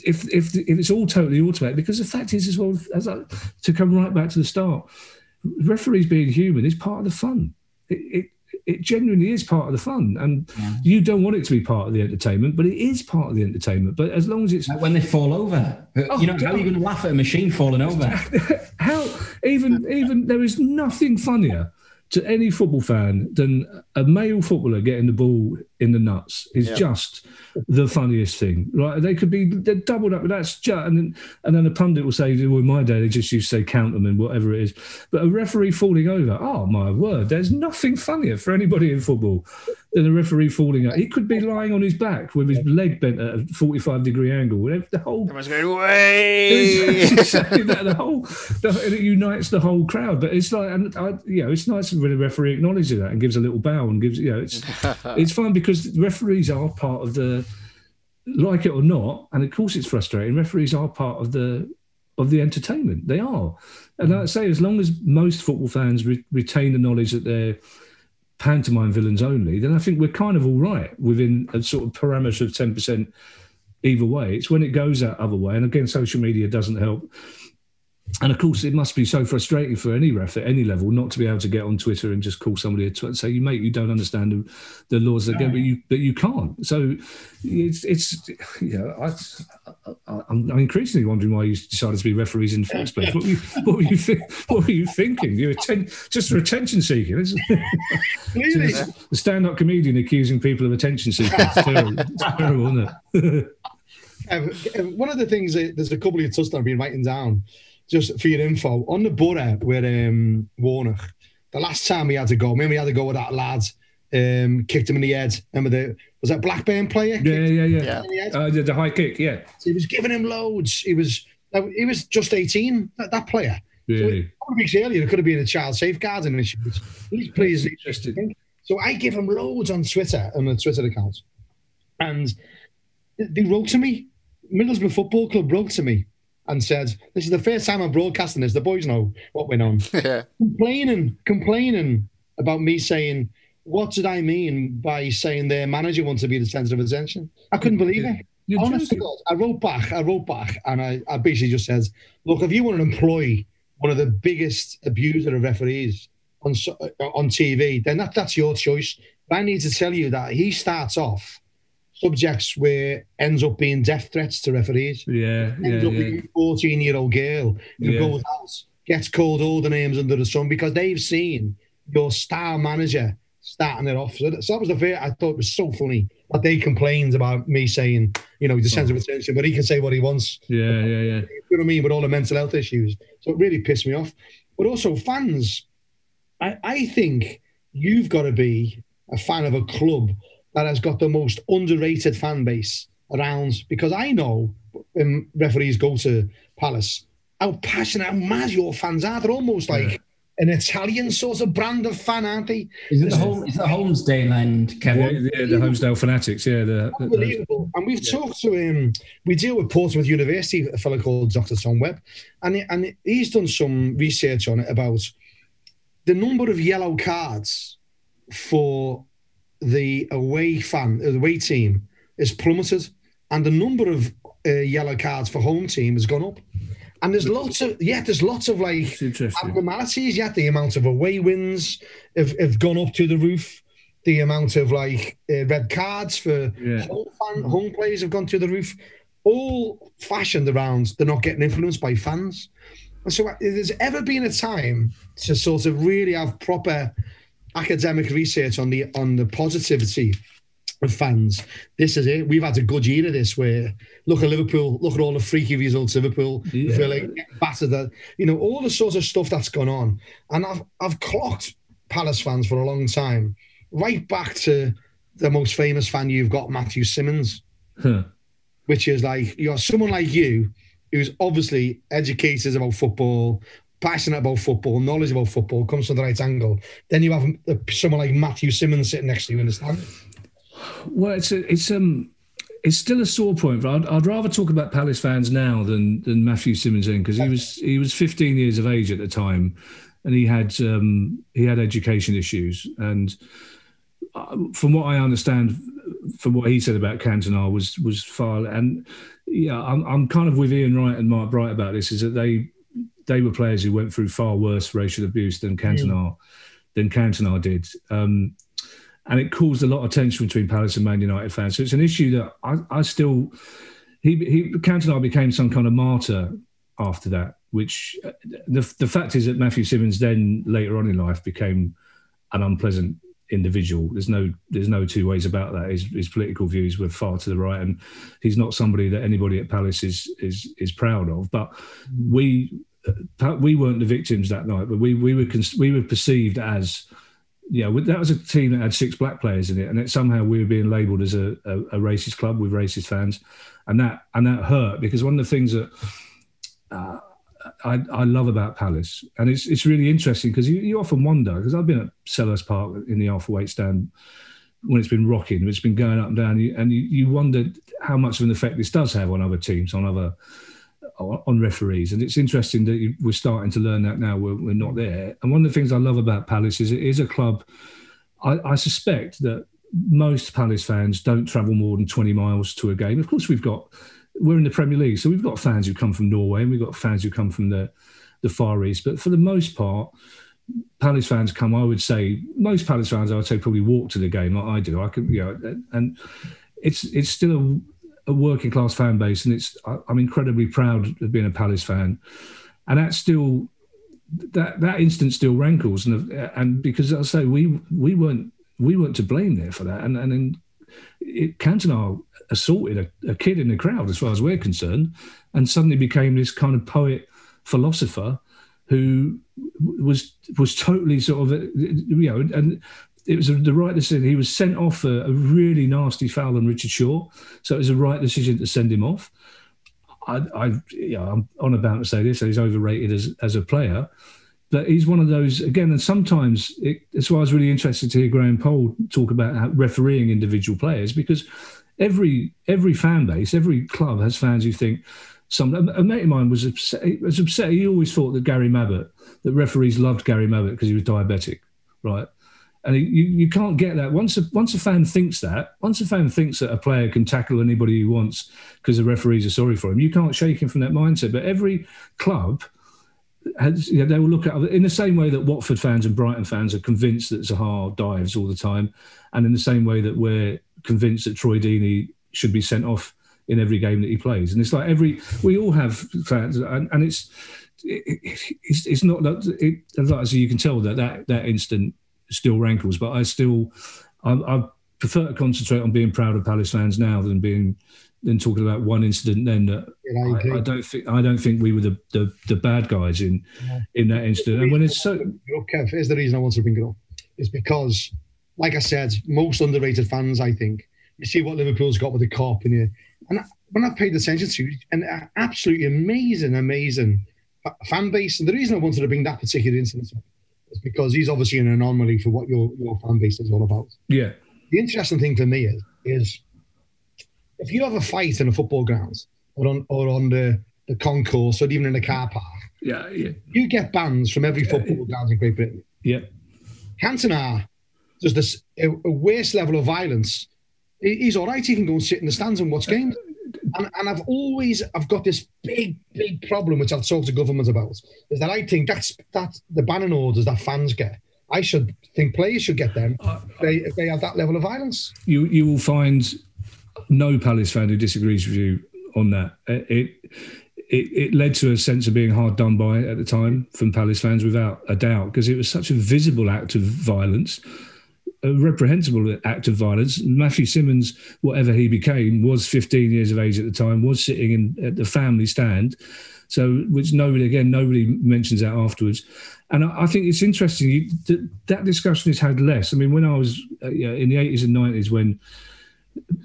if it's all totally automated, because the fact is as well, to come right back to the start, referees being human is part of the fun. It genuinely is part of the fun, and you don't want it to be part of the entertainment, but it is part of the entertainment. But as long as it's like when they fall over, how are you going to laugh at a machine falling over? How even there is nothing funnier to any football fan than a male footballer getting the ball in the nuts. Is just the funniest thing. Right? They're doubled up. That's just, and then a pundit will say, well, in my day, they just used to say count them and whatever it is. But a referee falling over, oh my word, there's nothing funnier for anybody in football than a referee falling over. He could be lying on his back with his leg bent at a 45-degree angle. The whole everyone's going, way! It unites the whole crowd. But it's like, it's nice when a referee acknowledges that and gives a little bow and gives, it's fun because referees are part of the, like it or not, and of course it's frustrating, referees are part of the entertainment. They are. And like I say, as long as most football fans retain the knowledge that they're pantomime villains only, then I think we're kind of all right within a sort of parameter of 10% either way. It's when it goes that other way, and again, social media doesn't help. And of course, it must be so frustrating for any ref at any level not to be able to get on Twitter and just call somebody a twat and say, "You mate, you don't understand the laws that go," but you can't. So I'm increasingly wondering why you decided to be referees in the first place. What were you thinking? You were just for attention seeking. Really? The stand-up comedian accusing people of attention seeking. It's terrible, isn't it? One of the things there's a couple you touched on I've been writing down. Just for your info, on the Borough with Warnocks, the last time we had to go, we had to go with that lad, kicked him in the head. Remember was that Blackburn player? Yeah. The high kick, yeah. So he was giving him loads. He was just 18, that player. Really? So a couple of weeks earlier, it could have been a child safeguarding issue. These players, so I give him loads on Twitter, on the Twitter account. And they wrote to me, Middlesbrough Football Club wrote to me, and said, "This is the first time I'm broadcasting this. The boys know what went on." Complaining about me saying what did I mean by saying their manager wants to be the centre of attention? I couldn't believe it. Honestly, I wrote back, and I basically just said, look, if you want to employ one of the biggest abuser of referees on TV, then that's your choice. But I need to tell you that he starts off subjects where ends up being death threats to referees. Ends up being a 14-year-old girl who goes out, gets called all the names under the sun because they've seen your star manager starting it off. So that was the fear. I thought it was so funny that they complained about me saying, the sense of attention, but he can say what he wants. Yeah. You know what I mean? With all the mental health issues. So it really pissed me off. But also fans, I think you've got to be a fan of a club that has got the most underrated fan base around, because I know when referees go to Palace, how passionate, how mad your fans are. They're almost like an Italian sort of brand of fan, aren't they? Is it the Holmesdale end, Kevin? Yeah, the Holmesdale Fanatics, unbelievable. And we've talked to we deal with Portsmouth University, a fellow called Dr. Tom Webb, and he's done some research on it about the number of yellow cards for the away team is plummeted, and the number of yellow cards for home team has gone up. And there's lots of like abnormalities. The amount of away wins have gone up to the roof. The amount of like red cards for home players have gone through the roof. All fashioned around they're not getting influenced by fans. And so, if there's ever been a time to sort of really have proper academic research on the positivity of fans, this is it. We've had a good year of this where look at Liverpool, look at all the freaky results Liverpool, feel like battered, all the sort of stuff that's gone on. And I've clocked Palace fans for a long time, right back to the most famous fan you've got, Matthew Simmons, which is like, someone like you who's obviously educated about football, passionate about football, knowledge about football, comes from the right angle. Then you have someone like Matthew Simmons sitting next to you in the stand. Well, it's still a sore point, but I'd rather talk about Palace fans now than Matthew Simmons in, because he was 15 years of age at the time, and he had education issues, and from what I understand, from what he said about Cantona was far. And I'm kind of with Ian Wright and Mark Bright about this. Is that they were players who went through far worse racial abuse than Cantona did. And it caused a lot of tension between Palace and Man United fans. So it's an issue that I still... Cantona became some kind of martyr after that, which the fact is that Matthew Simmons then later on in life became an unpleasant individual. There's no two ways about that. His political views were far to the right, and he's not somebody that anybody at Palace is proud of. But we weren't the victims that night, but we were perceived as... that was a team that had 6 black players in it, and somehow we were being labelled as a racist club with racist fans, and that hurt, because one of the things that I love about Palace, and it's really interesting because you often wonder, because I've been at Selhurst Park in the half-weight stand when it's been rocking, it's been going up and down, and you wonder how much of an effect this does have on other teams, on referees. And it's interesting that we're starting to learn that now. We're not there. And one of the things I love about Palace is it is a club. I suspect that most Palace fans don't travel more than 20 miles to a game. Of course, we're in the Premier League, so we've got fans who come from Norway and we've got fans who come from the Far East. But for the most part, Palace fans come, most Palace fans, I would say, probably walk to the game like I do. And it's still a working class fan base, and I'm incredibly proud of being a Palace fan, and that's still that instance still rankles, and because I say we weren't to blame there for that, and then Cantona assaulted a kid in the crowd, as far as we're concerned, and suddenly became this kind of poet philosopher who was totally sort of and it was the right decision. He was sent off for a really nasty foul on Richard Shaw, so it was the right decision to send him off. I'm on about to say this, so he's overrated as a player, but he's one of those, again, and sometimes that's why I was really interested to hear Graham Poll talk about how refereeing individual players, because every fan base, every club has fans who think, a mate of mine was upset. He always thought that referees loved Gary Mabbott because he was diabetic, right? And you can't get that. Once a fan thinks that a player can tackle anybody he wants because the referees are sorry for him, you can't shake him from that mindset. But every club has, they will look at it in the same way that Watford fans and Brighton fans are convinced that Zaha dives all the time, and in the same way that we're convinced that Troy Deeney should be sent off in every game that he plays. And it's like we all have fans, and it's not that so you can tell that incident still rankles, but I prefer to concentrate on being proud of Palace fans now than talking about one incident then that I don't think we were the bad guys in that incident. And when it's so Kev, here's the reason I want to bring it up. It's because, like I said, most underrated fans, I think, you see what Liverpool's got with the Kop in here. And when I've paid attention to an absolutely amazing fan base, and the reason I wanted to bring that particular incident up is because he's obviously an anomaly for what your fan base is all about. Yeah. The interesting thing for me is if you have a fight in a football ground or on the concourse or even in a car park, you get bans from every football ground in Great Britain. Yeah. Cantona does this a worse level of violence. He's all right. He can go and sit in the stands and watch games. And I've got this big problem, which I've talked to government about, is that I think that's the banning orders that fans get. I should think players should get them if they have that level of violence. You will find no Palace fan who disagrees with you on that. It led to a sense of being hard done by at the time from Palace fans, without a doubt, because it was such a visible act of violence. A reprehensible act of violence. Matthew Simmons, whatever he became, was 15 years of age at the time, was sitting at the family stand, so which nobody mentions that afterwards. And I think it's interesting that discussion is had less. I mean, when I was in the 80s and 90s, when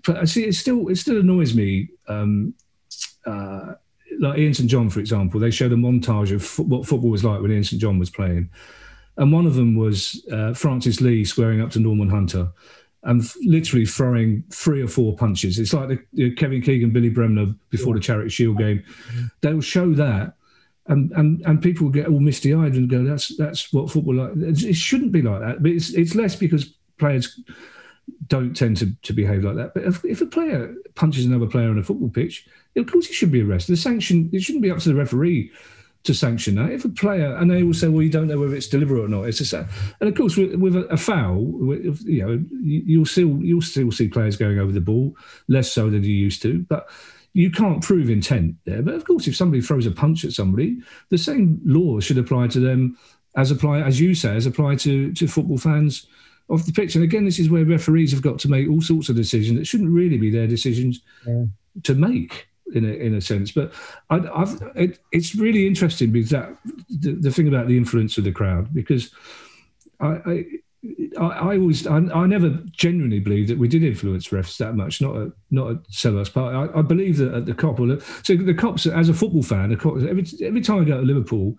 I see it still annoys me. Like Ian St John, for example, they showed a montage of what football was like when Ian St John was playing. And one of them was Francis Lee squaring up to Norman Hunter and literally throwing 3 or 4 punches. It's like the Kevin Keegan, Billy Bremner before the Charity Shield game. They'll show that, and people will get all misty-eyed and go, "That's what football like." It shouldn't be like that, but it's less because players don't tend to behave like that. But if a player punches another player on a football pitch, of course he should be arrested. The sanction, it shouldn't be up to the referee to sanction that. If a player, and they will say, well, you don't know whether it's deliberate or not. It's just, and of course, with a foul, you'll still see players going over the ball, less so than you used to. But you can't prove intent there. But of course, if somebody throws a punch at somebody, the same law should apply to them as apply to football fans off the pitch. And again, this is where referees have got to make all sorts of decisions that shouldn't really be their decisions to make. In a sense, but it's really interesting because the thing about the influence of the crowd, because I never genuinely believed that we did influence refs that much, not a seller's part. I believe that at the Kop, so the Kops, as a football fan, every time I go to Liverpool,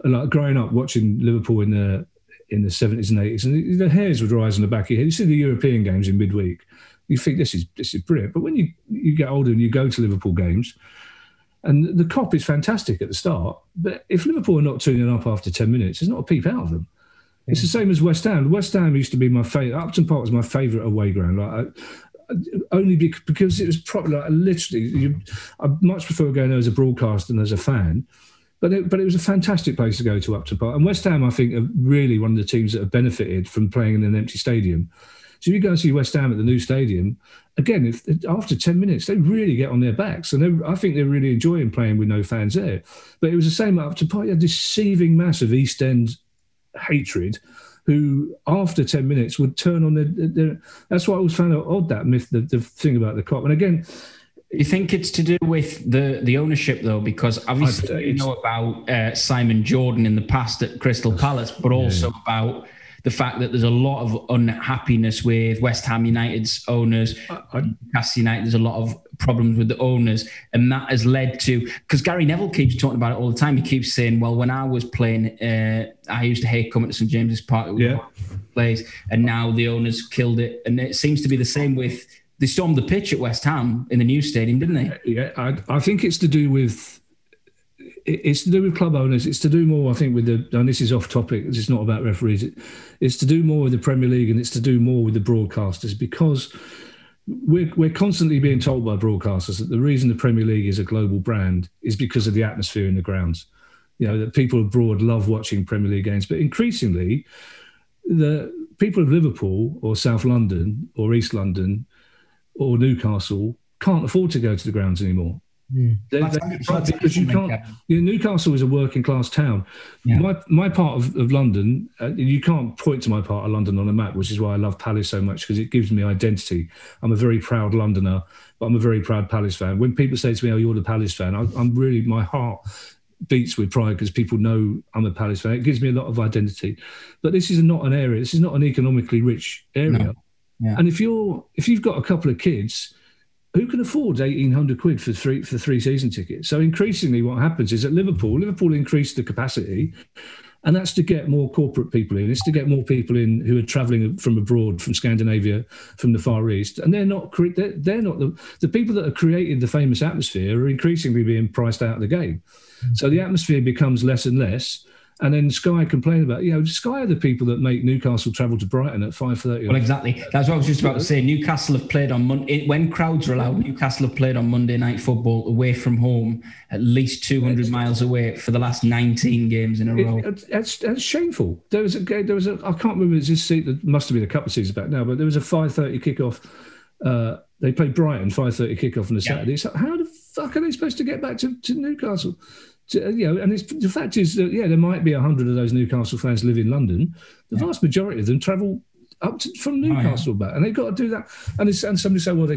like growing up watching Liverpool in the 70s and 80s, and the hairs would rise on the back of your head. You see the European games in midweek, you think this is brilliant. But when you get older and you go to Liverpool games, and the Kop is fantastic at the start, but if Liverpool are not tuning up after 10 minutes, there's not a peep out of them. It's the same as West Ham. West Ham used to be my favourite. Upton Park was my favourite away ground. Only because it was probably literally. I much prefer going there as a broadcaster than as a fan. But it was a fantastic place to go to, Upton Park. And West Ham, I think, are really one of the teams that have benefited from playing in an empty stadium. So if you go and see West Ham at the new stadium, again, after 10 minutes, they really get on their backs. And I think they're really enjoying playing with no fans there. But it was the same at Upton Park. You had this seething mass of East End hatred who, after 10 minutes, would turn on their... That's why I always found odd, that myth, the thing about the Kop. And again... You think it's to do with the ownership, though? Because obviously you know about Simon Jordan in the past at Crystal Palace, but also about... the fact that there's a lot of unhappiness with West Ham United's owners, Cassidy United, there's a lot of problems with the owners. And that has led to, because Gary Neville keeps talking about it all the time. He keeps saying, well, when I was playing, I used to hate coming to St James's Park. It was place, and now the owners killed it. And it seems to be the same with, they stormed the pitch at West Ham in the new stadium, didn't they? Yeah, I think it's to do with it's to do with club owners. It's to do more, I think, with and this is off topic. It's not about referees. It's to do more with the Premier League, and it's to do more with the broadcasters, because we're constantly being told by broadcasters that the reason the Premier League is a global brand is because of the atmosphere in the grounds. That people abroad love watching Premier League games, but increasingly, the people of Liverpool or South London or East London or Newcastle can't afford to go to the grounds anymore. Because you can't. Newcastle is a working class town. Yeah. My part of London, you can't point to my part of London on a map, which is why I love Palace so much, because it gives me identity. I'm a very proud Londoner, but I'm a very proud Palace fan. When people say to me, "Oh, you're the Palace fan," I'm really, my heart beats with pride because people know I'm a Palace fan. It gives me a lot of identity. But this is not an area. This is not an economically rich area. No. Yeah. And if you've got a couple of kids, who can afford £1,800 for three season tickets? So increasingly, what happens is at Liverpool increased the capacity, and that's to get more corporate people in. It's to get more people in who are travelling from abroad, from Scandinavia, from the Far East, and they're not the people that have created the famous atmosphere are increasingly being priced out of the game. So the atmosphere becomes less and less. And then Sky complain about, Sky are the people that make Newcastle travel to Brighton at 5:30. Well, exactly. That's what I was just about to say. Newcastle have played on Monday, when crowds are allowed, Newcastle have played on Monday Night Football away from home, at least 200 miles away for the last 19 games in a row. That's shameful. There was a I can't remember, it must have been a couple of seasons back now, but there was a 5:30 kickoff. They played Brighton, 5:30 kickoff on the Saturday. So how the fuck are they supposed to get back to Newcastle? And the fact is that, there might be 100 of those Newcastle fans live in London. The vast majority of them travel from Newcastle back, and they've got to do that. And somebody say, well,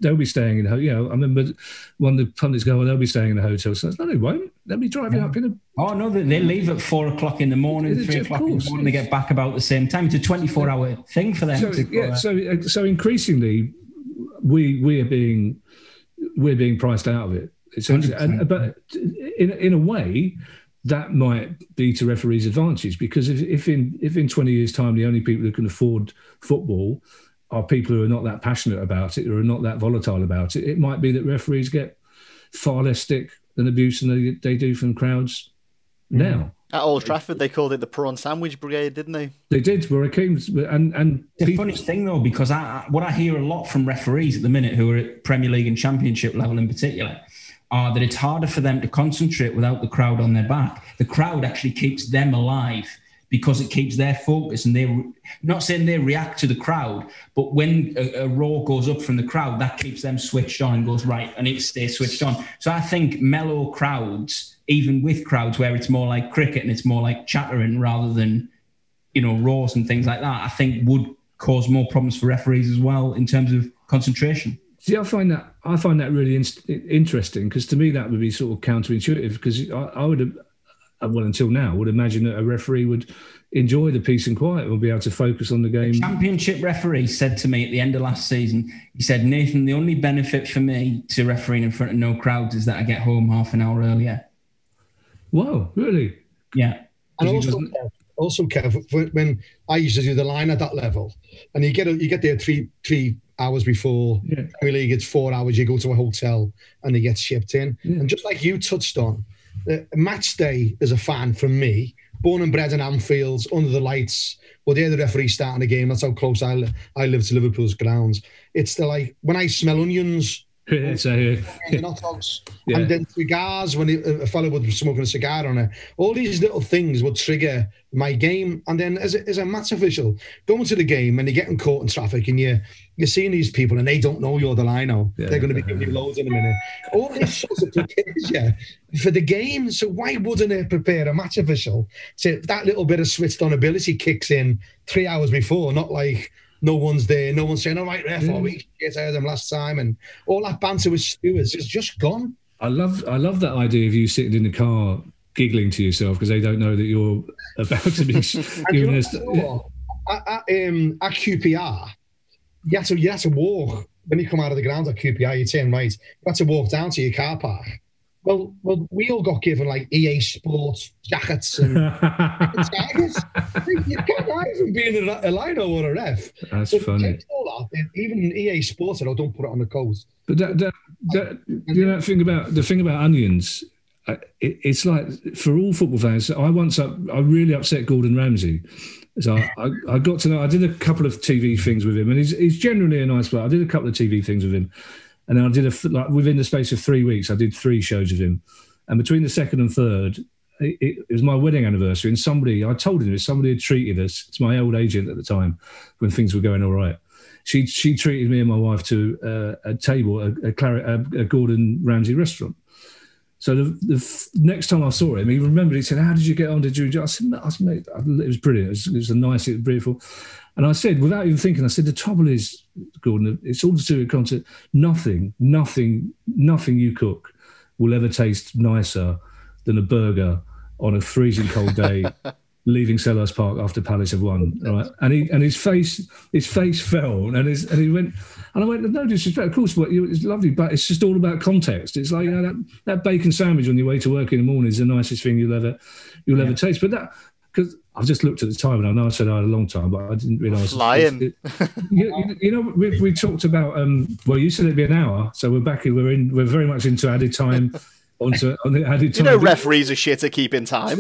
they'll be staying in a hotel. I remember one of the pundits go, well, they'll be staying in a hotel. So no, they won't. They'll be driving up in a... Oh, no, they leave at 4 o'clock in the morning, 3 o'clock in the morning. They get back about the same time. It's a 24-hour thing for them. So increasingly, we're being priced out of it. But in a way, that might be to referees' advantage, because if in 20 years' time the only people who can afford football are people who are not that passionate about it or are not that volatile about it, it might be that referees get far less stick and abuse than they do from crowds now. At Old Trafford, they called it the prawn sandwich brigade, didn't they? They did. Where it came, and the funniest thing though, because what I hear a lot from referees at the minute who are at Premier League and Championship level in particular, are that it's harder for them to concentrate without the crowd on their back. The crowd actually keeps them alive because it keeps their focus, and they're not saying they react to the crowd, but when a roar goes up from the crowd, that keeps them switched on and goes, right, I need to stay switched on. So I think mellow crowds, even with crowds where it's more like cricket and it's more like chattering rather than, roars and things like that, I think would cause more problems for referees as well in terms of concentration. See, I find that really interesting, because to me that would be sort of counterintuitive, because I would have, well, until now, would imagine that a referee would enjoy the peace and quiet and be able to focus on the game. The Championship referee said to me at the end of last season, he said, Nathan, the only benefit for me to refereeing in front of no crowds is that I get home half an hour earlier. Wow, really? Yeah. And also, Kev, when I used to do the line at that level, and you get there three hours before Premier League, it's 4 hours, you go to a hotel and they get shipped in. Yeah. And just like you touched on, match day as a fan from me, born and bred in Anfield, under the lights, well, they're the referee starting the game. That's how close I live to Liverpool's grounds. It's when I smell onions, and then cigars, when a fellow would be smoking a cigar on it, all these little things would trigger my game. And then as a match official, going to the game and you're getting caught in traffic and you're seeing these people and they don't know you're the lino. Yeah. They're going to be giving you loads in a minute. All this sort of prepares you for the game. So why wouldn't it prepare a match official so that little bit of switched on ability kicks in 3 hours before, not like no one's there, no one's saying, all right, ref, we heard them last time, and all that banter with stewards is just gone. I love that idea of you sitting in the car giggling to yourself because they don't know that you're about to be giving us... At QPR, you had to walk, when you come out of the ground at QPR, you turn right, you had to walk down to your car park. Well, we all got given like EA Sports jackets and tigers. You can't hide from being a lino or a ref. That's funny. All that, even EA Sports, don't put it on the coat. But the thing about onions, it's like for all football fans. I really upset Gordon Ramsay. So I got to know. I did a couple of TV things with him, and he's generally a nice player. I did a couple of TV things with him, and then I did within the space of 3 weeks, I did 3 shows with him, and between the second and third, it was my wedding anniversary, and I told him somebody had treated us. It's my old agent at the time when things were going all right. She treated me and my wife to a table, a Gordon Ramsay restaurant. So the next time I saw him, he remembered. He said, "How did you get on? Did you?" I said, "Mate, it was brilliant. It was nice. It was beautiful." And I said, without even thinking, I said, "The trouble is, Gordon, it's all to do with content. Nothing you cook will ever taste nicer than a burger on a freezing cold day." Leaving Selhurst Park after Palace have won, right? And his face fell, and he went, and I went, "No disrespect, of course, but it's lovely, but it's just all about context. It's like, that bacon sandwich on your way to work in the morning is the nicest thing you'll ever taste." But that, because I've just looked at the time, and I know I said I had a long time, but I didn't realise. Flying. We talked about. Well, you said it'd be an hour, so we're back. We're very much into added time. On the added time. Referees are shit at keeping time.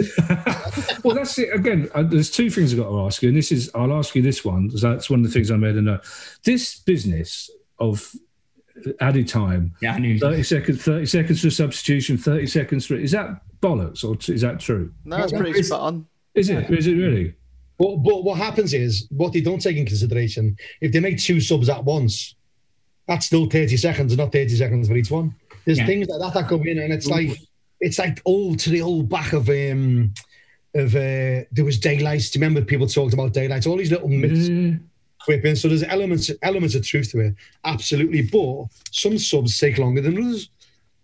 Well, that's it. Again, there's 2 things I've got to ask you, and I'll ask you this one, because that's one of the things I made a note. This business of added time, 30 seconds for substitution, 30 seconds for... Is that bollocks, or is that true? No, it's pretty spot on. Is it? Is it really? But what happens is, what they don't take in consideration, if they make 2 subs at once, that's still 30 seconds, not 30 seconds for each one. There's things like that go in, and it's like old to the old back of there was daylights. Do you remember people talked about daylights? All these little myths creep in. So there's elements of truth to it, absolutely. But some subs take longer than others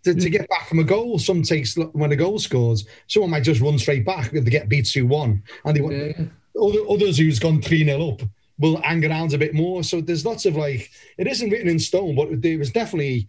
to get back from a goal. Some takes when a goal scores. Someone might just run straight back if they get beat 2-1, and others who's gone 3-0 up will hang around a bit more. So there's lots of it isn't written in stone, but there was definitely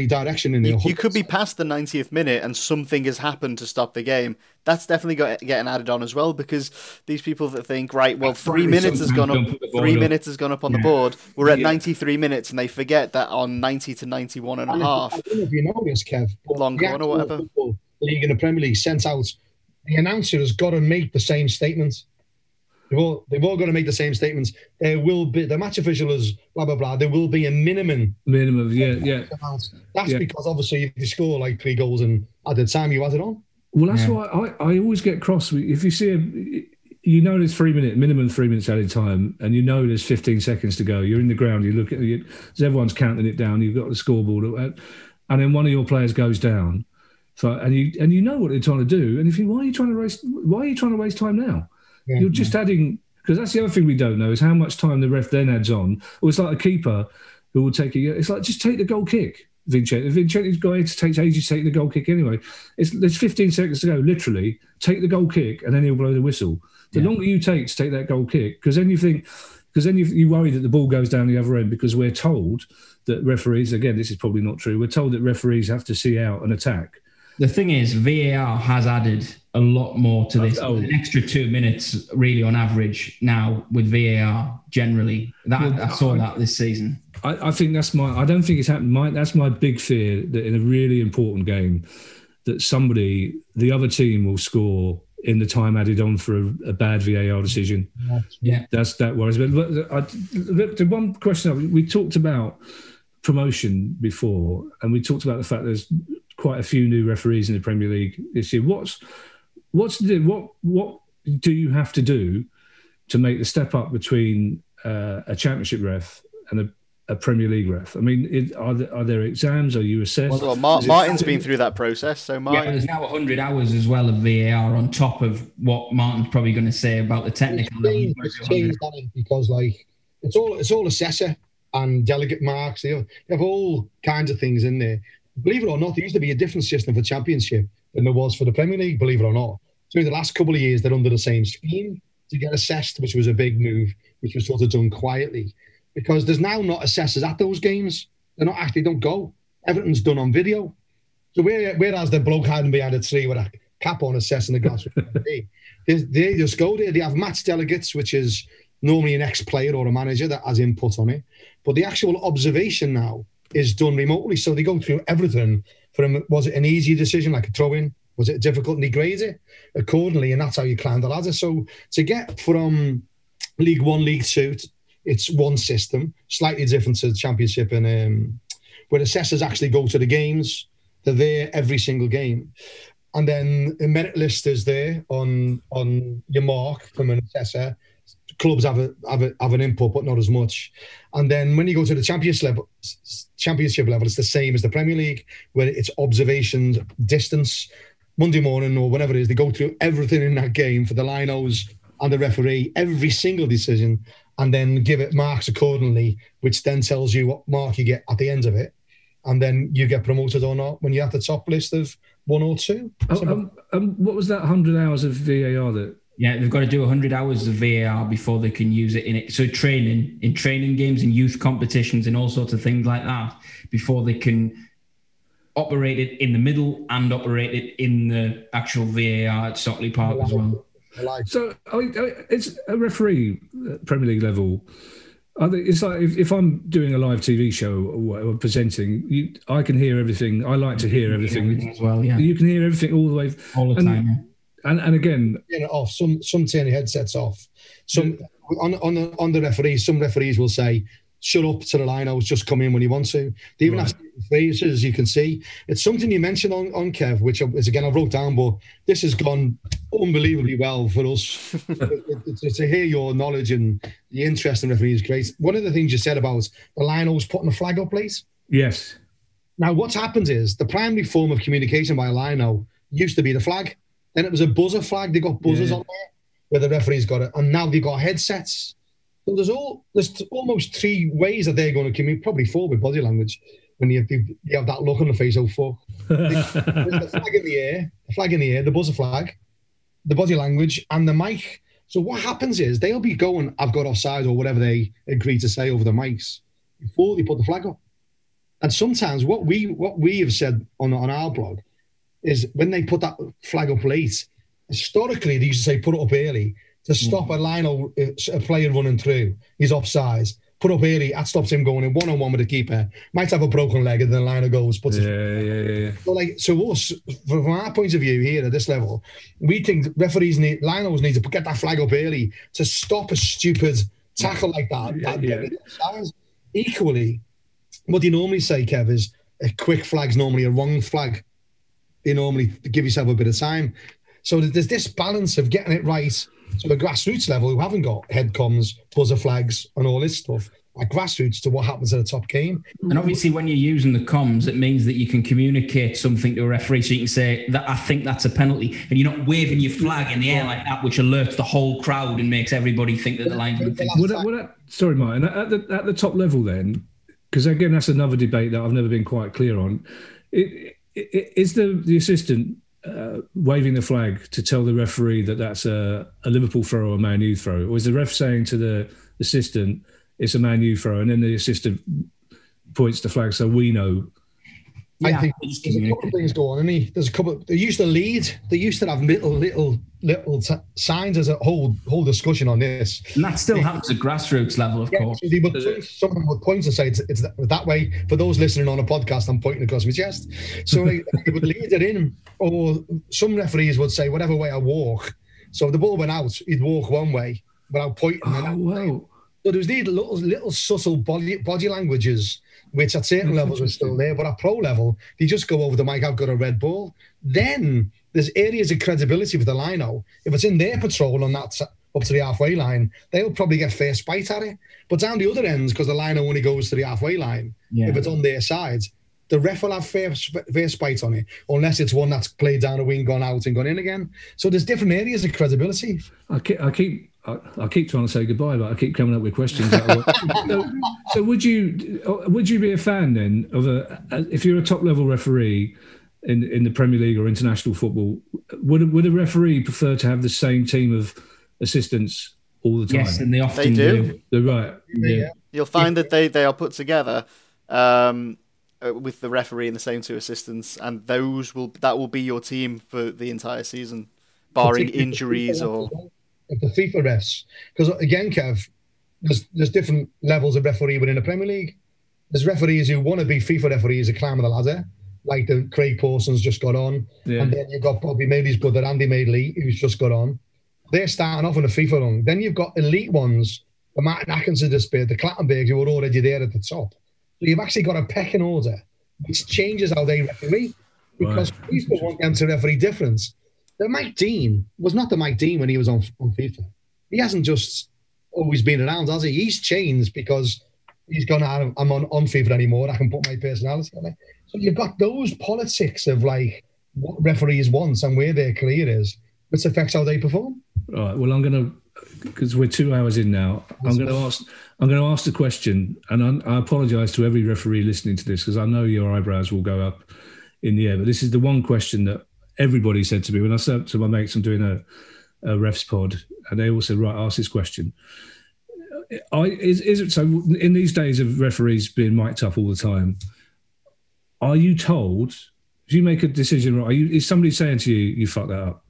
direction in there. You could be past the 90th minute and something has happened to stop the game. That's definitely getting added on as well, because these people that think, right, well, 3 minutes has gone up, 3 minutes has gone up on the board. We're at 93 minutes, and they forget that on 90 to 91 and a half. I don't know if you know this, Kev, long gone or whatever. League in the Premier League sent out, the announcer has got to make the same statement. They've all got to make the same statements. There will be, the match official is blah, blah, blah. There will be a minimum. Yeah. That's because obviously if you score 3 goals and added time, you add it on. Well, that's why I always get cross. If you see there's 3 minutes, minimum 3 minutes added time, and there's 15 seconds to go. You're in the ground, you look at it, everyone's counting it down, you've got the scoreboard, and then one of your players goes down. So, and you know what they're trying to do. And if why are you trying to waste time now? Yeah, you're just adding, because that's the other thing we don't know is how much time the ref then adds on. Or it's like a keeper who will take it's like, just take the goal kick, Vincent. Vincente's guy takes ages to take the goal kick anyway. There's 15 seconds to go, literally. Take the goal kick and then he'll blow the whistle. The longer you take to take that goal kick, because then you worry that the ball goes down the other end, because we're told that referees, again, this is probably not true, we're told that referees have to see out an attack. The thing is, VAR has added a lot more to this. An extra 2 minutes, really, on average now with VAR. Generally, I saw that this season. I think I don't think it's happened. That's my big fear, that in a really important game, that the other team will score in the time added on for a bad VAR decision. Yeah, that worries me. But the one question we talked about promotion before, and we talked about the fact there's quite a few new referees in the Premier League this year. What do you have to do to make the step up between a Championship ref and a Premier League ref? I mean, are there exams? Are you assessed? Well, Martin's been through that process, so Martin. There's now 100 hours as well of VAR on top of what Martin's probably going to say about the technical. It's changed because it's all assessor and delegate marks. They have all kinds of things in there. Believe it or not, there used to be a different system for Championship than there was for the Premier League, believe it or not. So in the last couple of years, they're under the same scheme to get assessed, which was a big move, which was sort of done quietly. Because there's now not assessors at those games. They don't go. Everything's done on video. So whereas the bloke hiding behind a tree with a cap on assessing the glass, they just go there. They have match delegates, which is normally an ex-player or a manager that has input on it. But the actual observation now is done remotely. So they go through everything for him, was it an easy decision like a throw-in? Was it difficult? And he grades it accordingly, and that's how you climb the ladder. So to get from League One, League Two, it's one system, slightly different to the Championship, and where assessors actually go to the games. They're there every single game. And then a merit list is there on your mark from an assessor. Clubs have an input, but not as much. And then when you go to the championship level, it's the same as the Premier League, where it's observations, distance. Monday morning or whenever it is, they go through everything in that game for the linos and the referee, every single decision, and then give it marks accordingly, which then tells you what mark you get at the end of it. And then you get promoted or not when you're at the top list of 1 or 2. What was that 100 hours of VAR that? Yeah, they've got to do 100 hours of VAR before they can use it in it. So training games and youth competitions and all sorts of things like that before they can operate it in the middle and operate it in the actual VAR at Stockley Park as well. So it's a referee at Premier League level. It's like if I'm doing a live TV show or presenting, I can hear everything. I like to hear everything as well. Yeah, you can hear everything all the way, all the time. Yeah. And again, off. Some turn your headsets off. Some on the referees. Some referees will say, "Shut up to the linos. Just come in when you want to." They even have phrases, you can see. It's something you mentioned on Kev, which is again I wrote down, but this has gone unbelievably well for us. to hear your knowledge and the interest in referees is great. One of the things you said about the linos putting a flag up, please. Yes. Now what's happened is the primary form of communication by a lino used to be the flag. Then it was a buzzer flag. They got buzzers on there where the referee's got it, and now they've got headsets. So there's almost 3 ways that they're going to communicate, probably 4 with body language. When you have that look on the face, oh fuck. There's the flag in the air, the buzzer flag, the body language, and the mic. So what happens is they'll be going, "I've got offside," or whatever they agree to say over the mics before they put the flag up. And sometimes what we have said on our blog is when they put that flag up late, historically they used to say put it up early to stop a player running through. He's offside. Put up early, that stops him going in one-on-one with the keeper. Might have a broken leg and then the liner goes. Yeah. So us, from our point of view here at this level, we think linos need to get that flag up early to stop a stupid tackle like that. Equally, what they normally say, Kev, is a quick flag's normally a wrong flag. They normally give yourself a bit of time. So there's this balance of getting it right. So the grassroots level, who haven't got head comms, buzzer flags, and all this stuff, like grassroots to what happens at a top game. And obviously, when you're using the comms, it means that you can communicate something to a referee. So you can say that I think that's a penalty, and you're not waving your flag in the air like that, which alerts the whole crowd and makes everybody think that the linesman thinks. Sorry, Martin. At the top level, then, because again, that's another debate that I've never been quite clear on. Is the assistant waving the flag to tell the referee that that's a Liverpool throw or a Man U throw? Or is the ref saying to the assistant, it's a Man U throw, and then the assistant points the flag so we know? I think there's a couple of things going on. There's a couple. They used to lead. They used to have little signs. There's a whole discussion on this, and that still happens at grassroots level, of course. So someone would point and say it's that way. For those listening on a podcast, I'm pointing across my chest. So they would lead it in, or some referees would say whatever way I walk. So if the ball went out, he'd walk one way without pointing. Wow. So there was these little subtle body languages, which at certain levels are still there, but at pro level, they just go over the mic, I've got a red ball. Then there's areas of credibility for the lino. If it's in their patrol on that up to the halfway line, they'll probably get first bite at it. But down the other ends, because the lino only goes to the halfway line, if it's on their side, the ref will have first bite on it, unless it's one that's played down a wing, gone out and gone in again. So there's different areas of credibility. I keep trying to say goodbye, but I keep coming up with questions. So would you be a fan then of if you're a top level referee in the Premier League or international football, would a referee prefer to have the same team of assistants all the time? Yes, and they often do. They're right. Yeah. You'll find that they are put together with the referee and the same 2 assistants, and that will be your team for the entire season, barring injuries or. Of the FIFA refs, because again, Kev, there's different levels of referee within the Premier League. There's referees who want to be FIFA referees, a climb of the ladder, like the Craig Pawson's just got on, and then you've got Bobby Mayley's brother, Andy Mayley, who's just got on. They're starting off on a FIFA run. Then you've got elite ones, the Martin Atkins of despair, the Clattenburgs, who are already there at the top. So you've actually got a pecking order, which changes how they referee, because FIFA want them to referee difference. The Mike Dean was not the Mike Dean when he was on FIFA. He hasn't just always been around, has he? He's changed because he's gone, I'm on FIFA anymore. I can put my personality on it. So you've got those politics of like what referees want and where their career is, which affects how they perform. All right. Well, I'm going to, because we're 2 hours in now, I'm going to ask the question, and I apologise to every referee listening to this because I know your eyebrows will go up in the air. But this is the one question that everybody said to me when I said to my mates, I'm doing a refs pod, and they all said, right, ask this question. Is it so in these days of referees being mic'd up all the time, are you told, if you make a decision, right, is somebody saying to you, you fucked that up?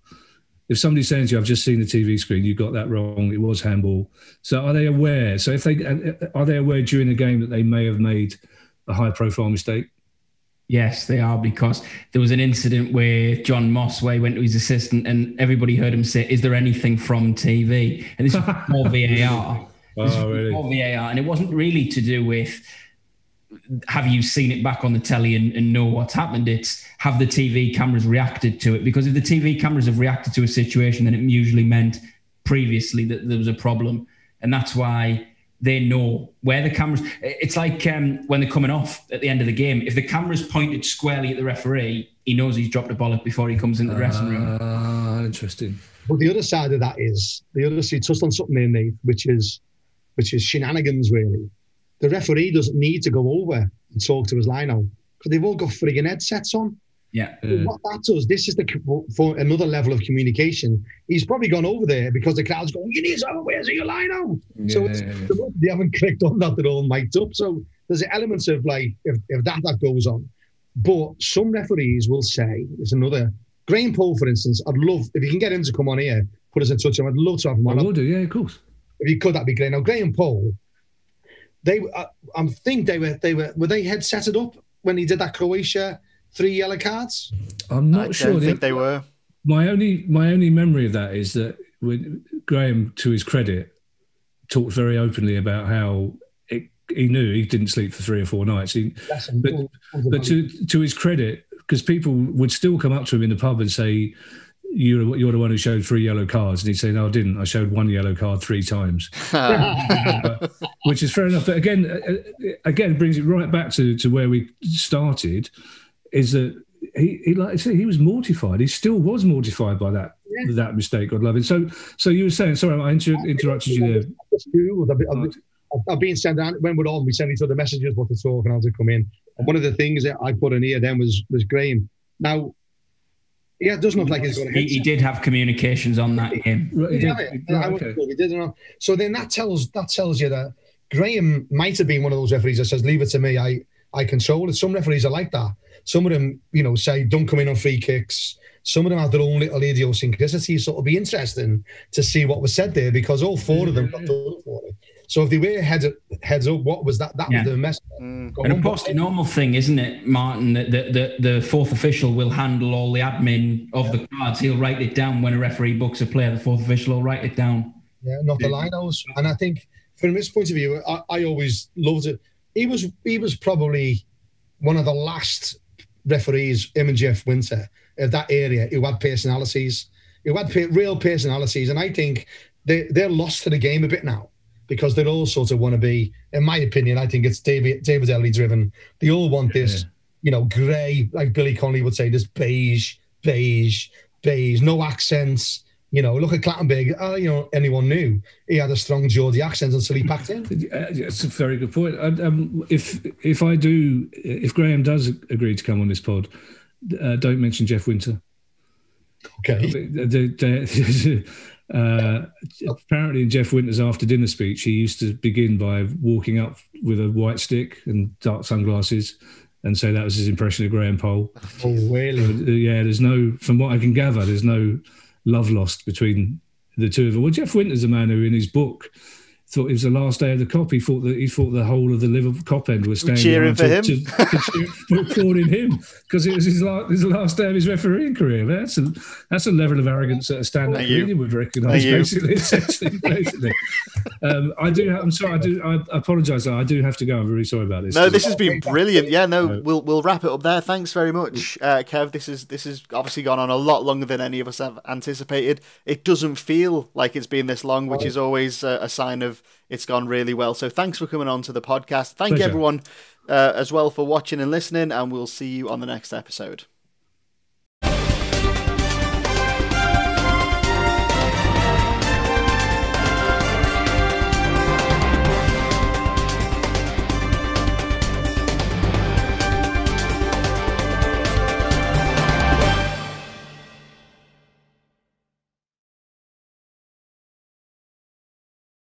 If somebody's saying to you, I've just seen the TV screen, you got that wrong, it was handball. So are they aware? So are they aware during the game that they may have made a high profile mistake? Yes, they are, because there was an incident where John Moss, where he went to his assistant and everybody heard him say, is there anything from TV? And this was before VAR. Really? Before VAR. And it wasn't really to do with, have you seen it back on the telly and know what's happened? It's, have the TV cameras reacted to it? Because if the TV cameras have reacted to a situation, then it usually meant previously that there was a problem. And that's why they know where the cameras... It's like when they're coming off at the end of the game. If the camera's pointed squarely at the referee, he knows he's dropped a bollock before he comes into the dressing room. Interesting. But the other side of that is, you touched on something there, Nate, which is shenanigans, really. The referee doesn't need to go over and talk to his line-out because they've all got frigging headsets on. Yeah. What that does, this is for another level of communication. He's probably gone over there because the crowd's going, you need someone, where's your line-out? So they haven't clicked on that, they're all mic'd up. So there's elements of like, if that goes on. But some referees will say, there's another, Graham Poll, for instance, I'd love, if you can get him to come on here, put us in touch with him, I'd love to have him on. I will do, yeah, of course. If you could, that'd be great. Now, Graham Poll, I think they were they headsetted up when he did that Croatia 3 yellow cards? I'm not sure. I don't think they were. My only memory of that is that when Graham, to his credit, talked very openly about how he knew he didn't sleep for 3 or 4 nights. But to his credit, because people would still come up to him in the pub and say, you're the one who showed 3 yellow cards. And he'd say, no, I didn't. I showed 1 yellow card 3 times. Which is fair enough. But again, brings it right back to where we started, is that he like I said, he was mortified. He still was mortified by that mistake, God love him. So you were saying, sorry, I interrupted you there. I've been sent out, when we're on, we send each other messages what to talk and how to come in. And one of the things that I put in here then was Graham. Now, yeah, it doesn't look like he's going to hit. He did have communications on that game. He did. So then that tells you that Graham might have been one of those referees that says, leave it to me, I control it. Some referees are like that. Some of them, say, don't come in on free kicks. Some of them have their own little idiosyncrasies. So it'll be interesting to see what was said there, because all 4 of them got done for it. So if they were heads up, what was that? That was the mess. And of course, the normal thing, isn't it, Martin, that the 4th official will handle all the admin of the cards. He'll write it down when a referee books a player. The 4th official will write it down. Yeah, not the linos. And I think from his point of view, I always loved it. He was probably one of the last referees, him and Jeff Winter, of that area, who had personalities, who had real personalities. And I think they're lost to the game a bit now, because they all sort of want to be, in my opinion, I think it's David Ellie driven. They all want this, grey, like Billy Connolly would say, this beige, no accents. Look at Clattenburg. Anyone knew he had a strong Geordie accent until he packed in. It's a very good point. If Graham does agree to come on this pod, don't mention Jeff Winter. Okay. Apparently in Jeff Winter's after dinner speech, he used to begin by walking up with a white stick and dark sunglasses and say that was his impression of Graham Poll. Oh, really? Yeah, from what I can gather, there's no love lost between the two of them. Well, Jeff Winter's a man who in his book thought it was the last day of the Cop. He thought the whole of the Liverpool Cop end was standing cheering for him, applauding him because it was his last day of his refereeing career. That's a level of arrogance that a stand-up comedian would recognise. Basically. I'm sorry. I apologise. I do have to go. I'm really sorry about this. No, this has been brilliant. Yeah, no, we'll wrap it up there. Thanks very much, Kev. This has obviously gone on a lot longer than any of us have anticipated. It doesn't feel like it's been this long, which is always a sign of it's gone really well. So thanks for coming on to the podcast. Thank you everyone as well for watching and listening, and we'll see you on the next episode.